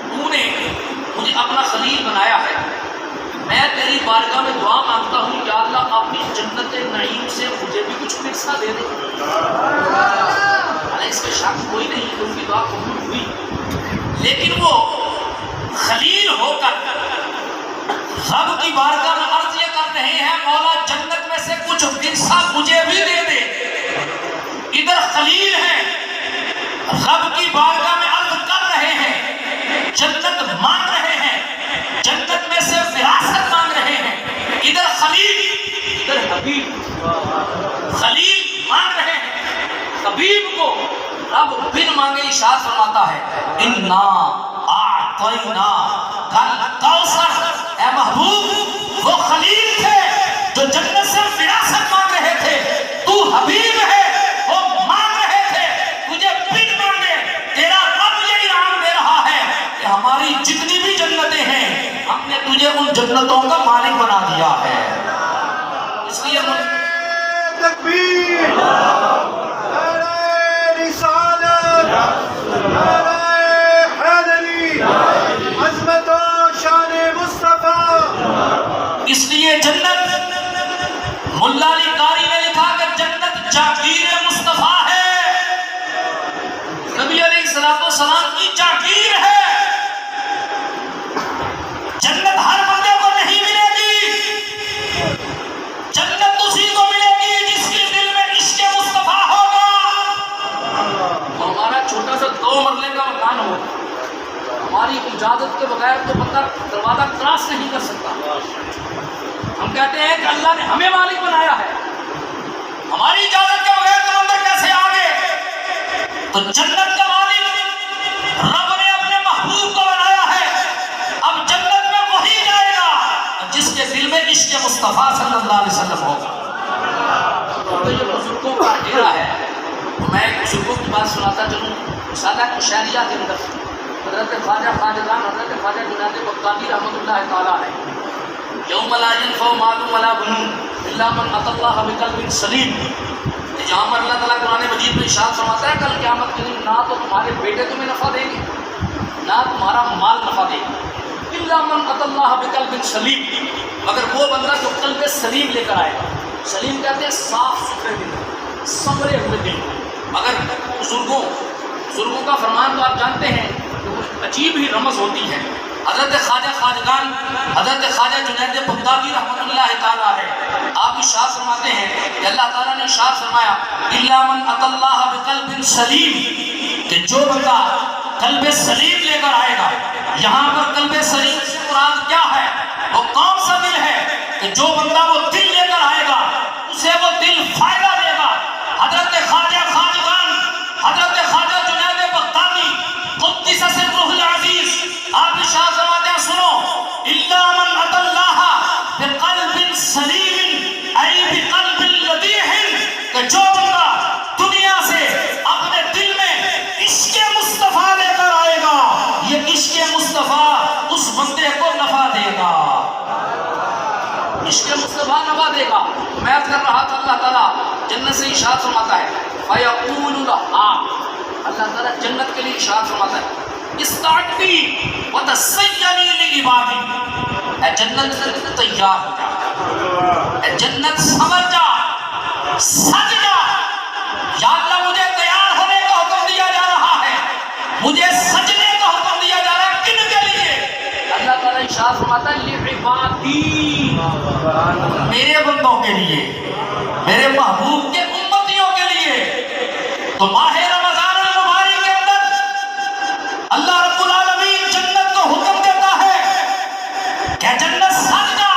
تو نے مجھے اپنا خلیل بنایا ہے، میں تیری بارگاہ میں دعا مانگتا ہوں یا اللہ اپنی جنت نعیم سے مجھے بھی کچھ حصہ دے دے۔ اس کے شک کوئی نہیں کہ ان کی دعا قبول ہوئی، لیکن وہ خلیل ہو کر رب کی بارگاہ میں عرض یہ کر رہے ہیں مولا جنت میں سے کچھ حصہ مجھے بھی دے دے۔ ادھر خلیل ہیں، رب کی بارگاہ میں عرض کر رہے ہیں، جنت مانگ رہے ہیں، جنت میں سے وراثت مانگ رہے ہیں۔ ادھر خلیل، ادھر حبیب، خلیل مانگ رہے ہیں، حبیب کو رب بن مانگے ارشاد فرماتا ہے انا اعطینا کل کوثر۔ اے محبوب، وہ خلیل تھے جو جنت سے وراثت مانگ رہے تھے، تو حبیب ہے، وہ مانگ رہے تھے، تجھے بن مانگے تیرا رب یہ انعام دے رہا ہے کہ ہماری جتنی بھی جنتیں ہیں ہم نے تجھے ان جنتوں کا مالک بنا دیا ہے۔ اس لیے تکبیر، نعرہ رسالت، نعرہ حیدری، عظمت و شان مصطفیٰ۔ اس لیے جنت، ملا علی قاری نے لکھا کہ جنت جاگیر مصطفیٰ ہے، نبی علیہ السلام کی جاگیر ہے۔ جنت ہر بندے کو نہیں ملے گی، جنت اسی کو ملے گی جس کے دل میں عشق مصطفیٰ ہوگا۔ ہمارا چھوٹا سا 2 مرلے کا مکان ہو، ہماری اجازت کے بغیر تو بندہ دروازہ کراس نہیں کر سکتا۔ ہم کہتے ہیں کہ اللہ نے ہمیں مالک بنایا ہے، ہماری اجازت کے بغیر تو اندر کیسے آگے؟ تو جنت کا مالک رب نے اپنے محبوب کو بنایا ہے۔ اب جنت میں وہی جائے گا جس کے دل میں عشق مصطفیٰ صلی اللہ علیہ وسلم ہوگا۔ تو یہ بزرگوں کا ڈیرا ہے۔ میں ایک بزرگوں کی بات سناتا چلوں، رسالہ کشمیریہ کے اندر حضرت خواجہ خواجگان حضرت خواجہ جنید بغدادی رحمۃ اللہ تعالیٰ ہے، یوم لا ينفع مال ولا بنون الا من اتى الله بقلب سلیم، جہاں پر اللہ تعالیٰ قرآن مجید میں ارشاد فرماتا ہے کل قیامت کے دن نہ تو تمہارے بیٹے تمہیں نفع دیں گے نہ تمہارا مال نفع دے گا، الا من اتى الله بقلب سلیم، مگر وہ بندہ جو قلب سلیم لے کر آئے گا۔ سلیم کہتے ہیں صاف ستھرے دل، سنورے ہوئے دل۔ مگر بزرگوں کا فرمان تو آپ جانتے ہیں کہ کچھ عجیب ہی رمز ہوتی ہے۔ حضرت خواجہ خواجگان حضرت خواجہ جنید بغدادی رحمۃ اللہ تعالیٰ ہے، آپ ارشاد فرماتے ہیں کہ اللہ تعالیٰ نے ارشاد فرمایا الا من اتى الله بقلب سلیم، کہ جو بندہ قلب سلیم لے کر آئے گا۔ یہاں پر قلب سلیم سے مراد کیا ہے؟ وہ کون سا دل ہے کہ جو بندہ وہ دل لے کر آئے گا اسے وہ دل فائدہ دے گا۔ حضرت خواجہ خواجگان حضرت خواجہ جنید بغدادی قدس سرہ العزیز آپ ارشاد فرماتے ہیں سنو الا من اتى الله بقلب سلیم ای بقلب لذیذ، کہ جو بندہ دنیا سے اپنے دل میں عشق مصطفیٰ لے کر آئے گا یہ عشق مصطفیٰ اس بندے کو نفع دے گا، عشق مصطفیٰ نفع دے گا۔ میں عرض کر رہا تھا اللہ تعالیٰ جنت سے ارشاد فرماتا ہے فیقول لها، اللہ تعالیٰ جنت کے لیے ارشاد فرماتا ہے استعدی وتزینی لعبادی، اے جنت تیار ہو جا، اے جنت سمجھ جا، سج جا۔ یا اللہ مجھے تیار ہونے کا حکم دیا جا رہا ہے، مجھے سجنے کا حکم دیا جا رہا ہے، کن کے لیے؟ اللہ تعالیٰ ارشاد فرماتا ہے لعبادی، میرے بندوں کے لیے، میرے محبوب کے امتیوں کے لیے۔ تو ماہ رمضان المبارک کے اندر اللہ رب العالمین جنت کو حکم دیتا ہے کہ جنت سج جا،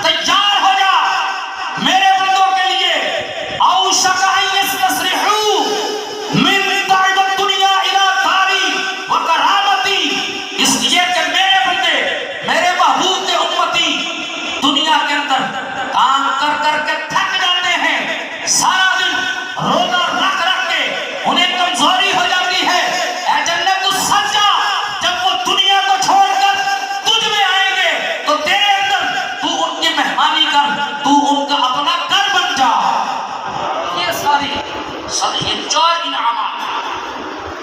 تیار ہو جا میرے بندوں کے لیے۔ اوشک ان یستصرخوا من تعب الدنیا الی داری وکرامتی، اس لیے کہ میرے بندے میرے محبوب کے امتی دنیا کے اندر کام کر کر کے تھک جاتے ہیں، سارا دن روزہ رکھ رکھ کے انہیں کمزوری ہو جاتی ہے۔ اے جنت تو سج جا، جب وہ دنیا کو چھوڑ کر تجھ میں آئیں گے تو تیرے اندر تو ان کی مہمانی کر، تو ان کا اپنا گھر بن جا۔ یہ ساری یہ 4 انعامات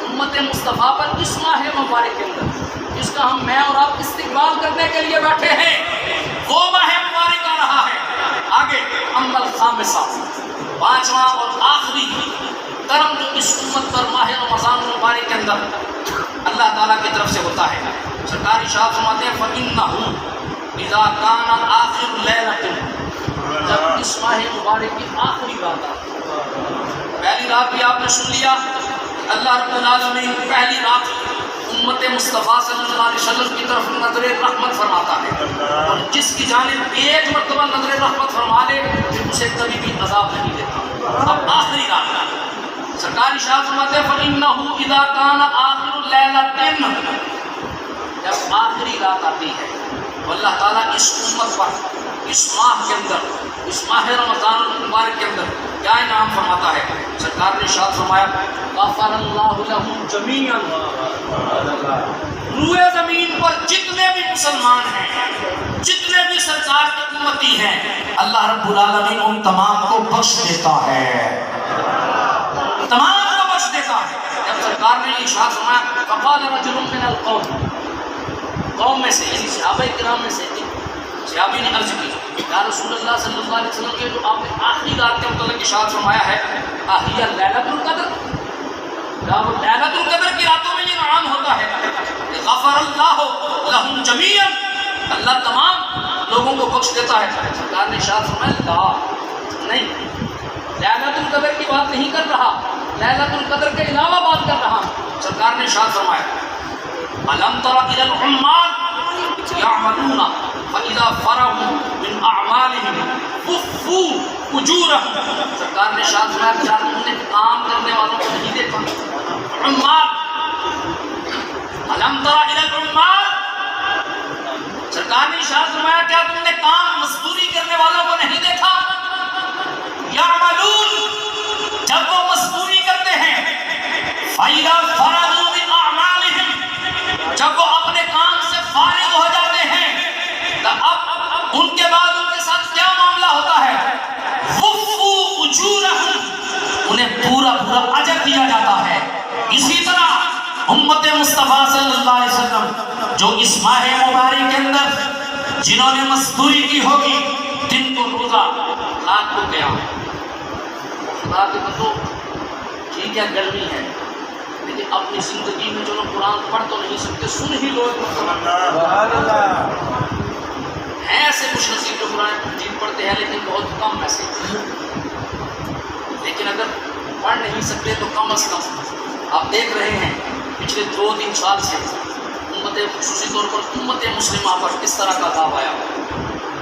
امت مصطفیٰ پر اس ماہ مبارک کے اندر جس کا میں اور آپ استقبال کرنے کے لیے بیٹھے ہیں، وہ ماہ مبارک آ رہا ہے۔ آگے اما الخامسہ، 5واں اور آخری کرم جو اس امت پر ماہ رمضان المبارک کے اندر اللہ تعالیٰ کی طرف سے ہوتا ہے. سرکار ارشاد فرماتے ہیں فَإِنَّهُ إِذَا كَانَ آخِرُ لَيْلَةٍ، جب اس ماہ مبارک کی آخری رات آتی. پہلی رات بھی آپ نے سن لیا، اللہ رب العالمین پہلی رات امت مصطفیٰ صلی اللہ علیہ وسلم کی طرف نظر رحمت فرماتا ہے، اور جس کی جانب ایک مرتبہ نظر رحمت فرما لے پھر اسے کبھی بھی عذاب نہیں دیتا. اب آخری رات سرکار ارشاد فرماتے ہیں فَإِنَّهُ إِذَا كَانَ آخِرُ لَيْلَةٍ، جب آخری رات آتی ہے تو اللہ تعالیٰ اس امت پر اس ماہ کے اندر، اس ماہ رمضان المبارک کے اندر کیا انعام فرماتا ہے. سرکار نے ارشاد فرمایا غفر اللہ لہم جمیعا، روئے زمین پر جتنے بھی مسلمان ہیں، جتنے بھی سرکار کے امتی ہیں، اللہ رب العالمین ان تمام کو بخش دیتا ہے، تمام کو بخش دیتا ہے. جب سرکار نے ارشاد فرمایا فقال رجل من القوم، قوم میں سے یعنی صحابہ کرام میں سے صحابی نے عرض کی یا رسول اللہ صلی اللہ علیہ وسلم کے جو آپ نے آخری رات کے متعلق ارشاد فرمایا ہے آہیہ لیلۃ القدر، کیا وہ لیلۃ القدر کی راتوں میں یہ انعام ہوتا ہے؟ غفر اللہ لہم جمیعا، اللہ تمام لوگوں کو بخش دیتا ہے. سرکار نے ارشاد فرمایا لا، نہیں، لیلۃ القدر کی بات نہیں کر رہا، لیلۃ القدر کے علاوہ بات کر رہا. سرکار نے ارشاد فرمایا الم تر الی العمال یعملون فاذا فرغوا من اعمالهم کفوا اجورهم. سرکار نے ارشاد فرمایا کیا تم نے کام کرنے والوں کو نہیں دیکھا؟ عمال، الم تر الی العمال، سرکار نے ارشاد فرمایا کیا تم نے کام مزدوری کرنے والوں کو نہیں دیکھا؟ یعملون، جب وہ مزدوری کرتے ہیں، فاذا فرغوا من اعمالهم، جب وہ اپنے کام سے فارغ ہو جاتے ہیں تو اب ان کے بعد ان کے ساتھ کیا معاملہ ہوتا ہے؟ وفوا اجورهم، انہیں پورا پورا اجر دیا جاتا ہے. اسی طرح امت مصطفیٰ صلی اللہ علیہ وسلم جو اس ماہ مبارک کے اندر جنہوں نے مزدوری کی ہوگی، دن کو روزہ، رات کو قیام. خدا کے بندو ٹھیک ہے گرمی ہے، لیکن اپنی زندگی میں جو لوگ قرآن پڑھ تو نہیں سکتے، سن ہی لو. ہیں ایسے کچھ نصیب جو قرآن مجید پڑھتے ہیں لیکن بہت کم ایسے. لیکن اگر پڑھ نہیں سکتے تو کم از کم آپ دیکھ رہے ہیں پچھلے 2-3 سال سے امت، خصوصی طور پر امت مسلمہ پر کس طرح کا عذاب آیا،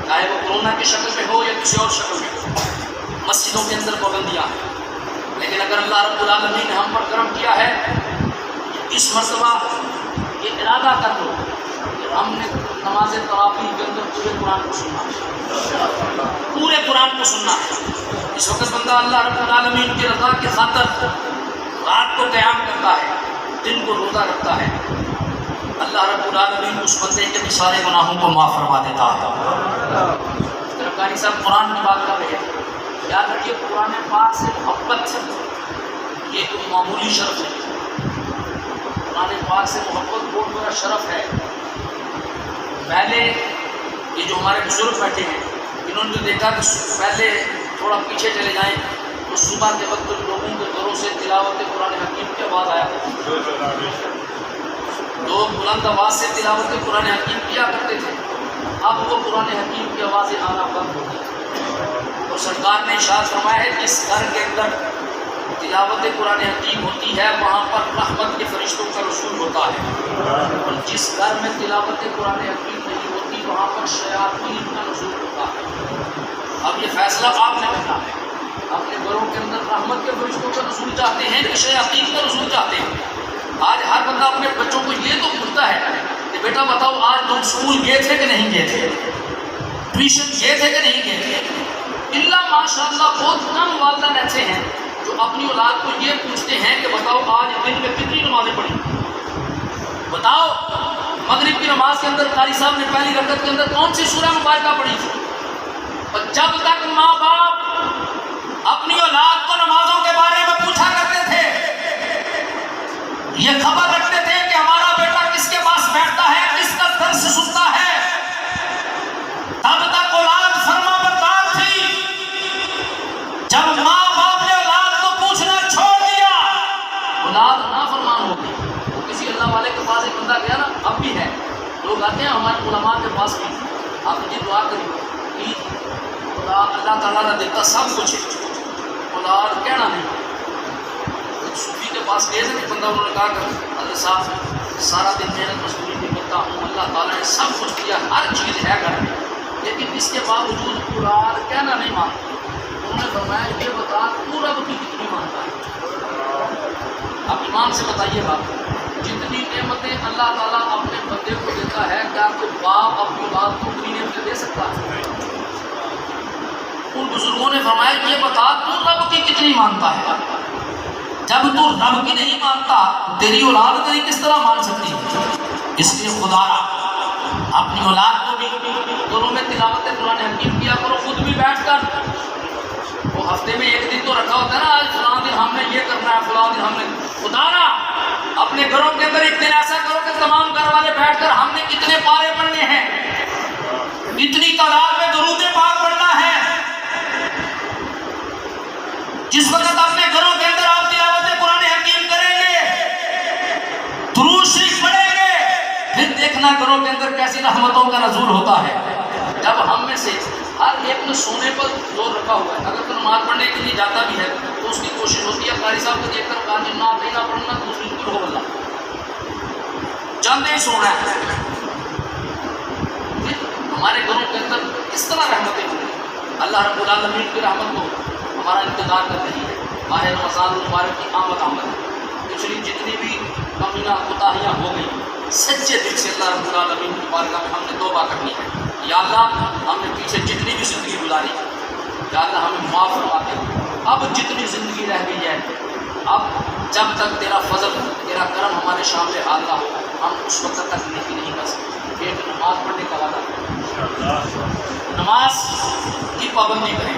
چاہے وہ کورونا کی شکل میں ہو یا کسی اور شکل میں ہو. مسجدوں کے اندر پابندیاں، لیکن اگر اللہ رب العالمین نے ہم پر کرم کیا ہے کہ اس مرتبہ یہ ارادہ کر لو کہ ہم نے نماز تراویح کے اندر پورے قرآن کو سننا ہے، پورے قرآن کو سننا ہے. اس وقت بندہ اللہ رب العالمین کی رضا کی خاطر رات کو قیام کرتا ہے، دن کو روزہ رکھتا ہے، اللہ رب العالمین اس بندے کے بھی سارے گناہوں کو معاف فرما دیتا ہے. قاری صاحب قرآن کی بات کر رہے ہیں، یاد رکھیے قرآن پاک سے محبت یہ کوئی معمولی شرف نہیں. قرآن پاک سے محبت بہت بڑا شرف ہے. پہلے یہ جو ہمارے بزرگ بیٹھے ہیں انہوں نے جو دیکھا کہ پہلے تھوڑا پیچھے چلے جائیں تو صبح کے وقت لوگوں کے گھروں سے تلاوت قرآن حکیم کی آواز آیا کرتی، لوگ بلند آواز سے تلاوت قرآن حکیم کیا کرتے تھے. اب وہ قرآن حکیم کی آوازیں آنا بند ہو گئی. اور سرکار نے ارشاد فرمایا ہے جس گھر کے اندر تلاوت قرآن حکیم ہوتی ہے وہاں پر رحمت کے فرشتوں کا رسول ہوتا ہے، اور جس گھر میں تلاوت قرآن حکیم نہیں ہوتی وہاں پر شیاطین کا رسول ہوتا ہے. اب یہ فیصلہ آپ نے کرنا ہے. اپنے گھروں کے اندر رحمت کے فرشتوں کا رسول چاہتے ہیں کہ شیاطین کا رسول چاہتے ہیں؟ آج ہر بندہ اپنے بچوں کو یہ تو پوچھتا ہے کہ بیٹا بتاؤ آج تم اسکول گئے تھے کہ نہیں گئے تھے، ٹیوشن گئے تھے کہ نہیں گئے تھے. اللہ ماشاء اللہ بہت کم والدین ایسے ہیں جو اپنی اولاد کو یہ پوچھتے ہیں کہ بتاؤ آج دن میں کتنی نمازیں پڑھی، بتاؤ مغرب کی نماز کے اندر قاری صاحب نے پہلی رکعت کے اندر کون سی سورہ مبارکہ پڑھی تھی. اور جب تک ماں باپ اپنی اولاد کو نمازوں کے بارے میں پوچھا کرتے تھے، یہ خبر رکھتے تھے کہ ہمارا بیٹا کس کے پاس بیٹھتا ہے، کس کا درس سنتا ہے، تب تک اولاد فرما بردار تھی. جب ماں باپ نے اولاد کو پوچھنا چھوڑ دیا بلاتے ہیں ہمارے علماء کے پاس بھی، آپ مجھے دعا کریے کہ خدا اللہ تعالیٰ نے دیتا سب کچھ ہے، اولاد کہنا نہیں۔ ایک صوفی کے پاس گئے تھے کہ بندہ، انہوں نے کہا کہ حضرت صاحب سارا دن محنت مزدوری بھی کرتا ہوں، اللہ تعالیٰ نے سب کچھ دیا، ہر چیز ہے گھر میں، لیکن اس کے باوجود اولاد کہنا نہیں مانتا۔ انہوں نے فرمایا یہ بتا تو رب کی کتنی مانتا ہے؟ آپ ایمان سے بتائیے گا، جتنی نعمتیں اللہ تعالیٰ اپنے بندے کو دیتا ہے، کیا کوئی باپ اپنی اولاد کو اتنی نعمتیں دے سکتا ہے؟ ان بزرگوں نے فرمایا یہ بتا تو رب کی کتنی مانتا ہے؟ جب تو رب کی نہیں مانتا تیری اولاد تیری کس طرح مان سکتی ہے؟ اس لیے خدا اپنی اولاد کو بھی دونوں میں تلاوت قرآن حکیم کیا کرو، خود بھی بیٹھ کر۔ وہ ہفتے میں ایک دن تو رکھا ہوتا ہے نا، آج فلاں دن ہم نے یہ کرنا ہے، فلاں دن ہم نے، خدا نا اپنے گھروں کے اندر ایک دن ایسا کرو کہ تمام گھر والے بیٹھ کر ہم نے کتنے پارے پڑھنے ہیں، اتنی تعداد میں درود پاک پڑھنا ہے۔ جس وقت اپنے گھروں کے اندر آپ تلاوت قرآن حکیم کریں گے، درود شریف پڑھیں گے، پھر دیکھنا گھروں کے اندر کیسی رحمتوں کا نزول ہوتا ہے۔ جب ہم میں سے ہر ایک نے سونے پر زور رکھا ہوا ہے، اگر کوئی نماز پڑھنے کے لیے جاتا بھی ہے تو اس کی کوشش ہوتی ہے قاری صاحب کو دیکھ کر کہا جی نہ پڑھنا دوسری بالکل ہو اللہ چاندے ہی سونا ہے۔ ہمارے گھروں کے اندر اس طرح رحمتیں ہوئی، اللہ رب العالمین کی رحمت کو ہمارا انتظار کر رہی ہے۔ ماہ رمضان المبارک کی آمد ہے، پچھلی جتنی بھی کمیاں کوتاہیاں ہو گئی، سچے دل سے اللہ رب العالمین کی بارگاہ میں ہم نے توبہ کرنی ہے۔ یا اللہ ہم نے پیچھے جتنی بھی زندگی گزاری، یا اللہ ہمیں معاف فرما دے۔ اب جتنی زندگی رہ گئی ہے، اب جب تک تیرا فضل تیرا کرم ہمارے شامل حال نہ ہو، ہم اس وقت تک نیکی نہیں کر سکتے۔ ایک نماز پڑھنے کا وعدہ کریں، نماز کی پابندی کریں۔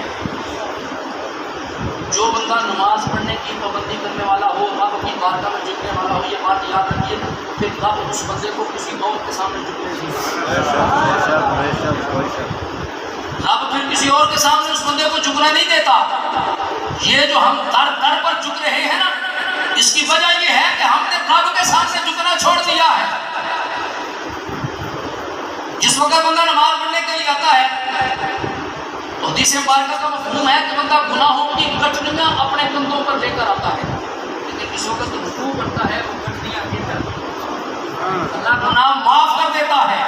جو بندہ نماز پڑھنے کی پابندی کرنے والا ہو، رب کی بارگاہ میں جھکنے والا ہو، یہ بات یاد رکھیے، پھر رب اس بندے کو کسی اور کے سامنے جھکنے نہیں دیتا۔ رب پھر کسی اور کے سامنے اس بندے کو جھکنا نہیں دیتا۔ یہ جو ہم در در پر جھک رہے ہیں نا، اس کی وجہ یہ ہے کہ ہم نے رب کے سامنے جھکنا چھوڑ دیا ہے۔ جس وقت بندہ نماز پڑھنے کے لیے آتا ہے تو حدیث مبارکہ کا مفہوم ہے کہ بندہ گناہوں کی گٹھلیاں اپنے کندھوں پر لے کر آتا ہے، لیکن اس وقت رکوع کرتا ہے وہ گٹھلیاں گر جاتی ہیں، اللہ کا نام معاف کر دیتا ہے۔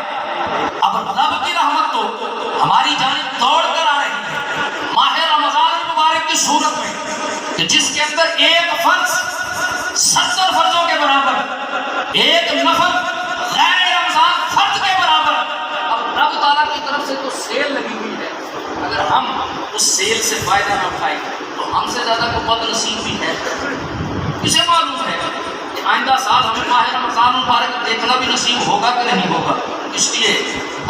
اب رب کی رحمت تو ہماری جانب دوڑ کر آ رہی ہے ماہ رمضان المبارک کی صورت میں، کہ جس کے اندر ایک فرض 70 فرضوں کے برابر، ایک نفل غیر رمضان فرض کے برابر۔ اب رب تعالیٰ کی طرف سے تو سیل لگی ہوئی ہے، اگر ہم اس سیل سے فائدہ نہ اٹھائیں تو ہم سے زیادہ کو بد نصیب بھی ہے۔ کسے معلوم ہے کہ آئندہ سال ہمیں ماہ رمضان المبارک دیکھنا بھی نصیب ہوگا کہ نہیں ہوگا؟ اس لیے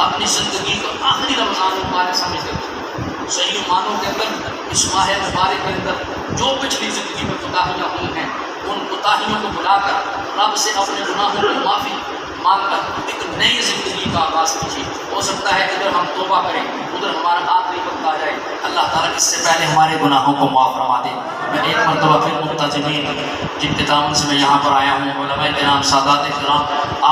اپنی زندگی کو آخری رمضان المبارک سمجھ لیتے ہیں۔ صحیح معنوں کے اندر اس ماہ مبارک کے اندر جو پچھلی زندگی میں کوتاہیاں ہوئی ہیں، ان کوتاہیوں کو بلا کر رب سے اپنے گناہوں کی معافی مانگ کر ایک نئی زندگی کا آغاز کیجیے۔ ہو سکتا ہے ادھر ہم توبہ کریں، ادھر ہمارا آخری وقت آ جائے، اللہ تعالیٰ اس سے پہلے ہمارے گناہوں کو معاف فرما دے۔ میں ایک مرتبہ پھر منتظمین جن کے تعاون سے میں یہاں پر آیا ہوں، علماء کرام، سادات کرام،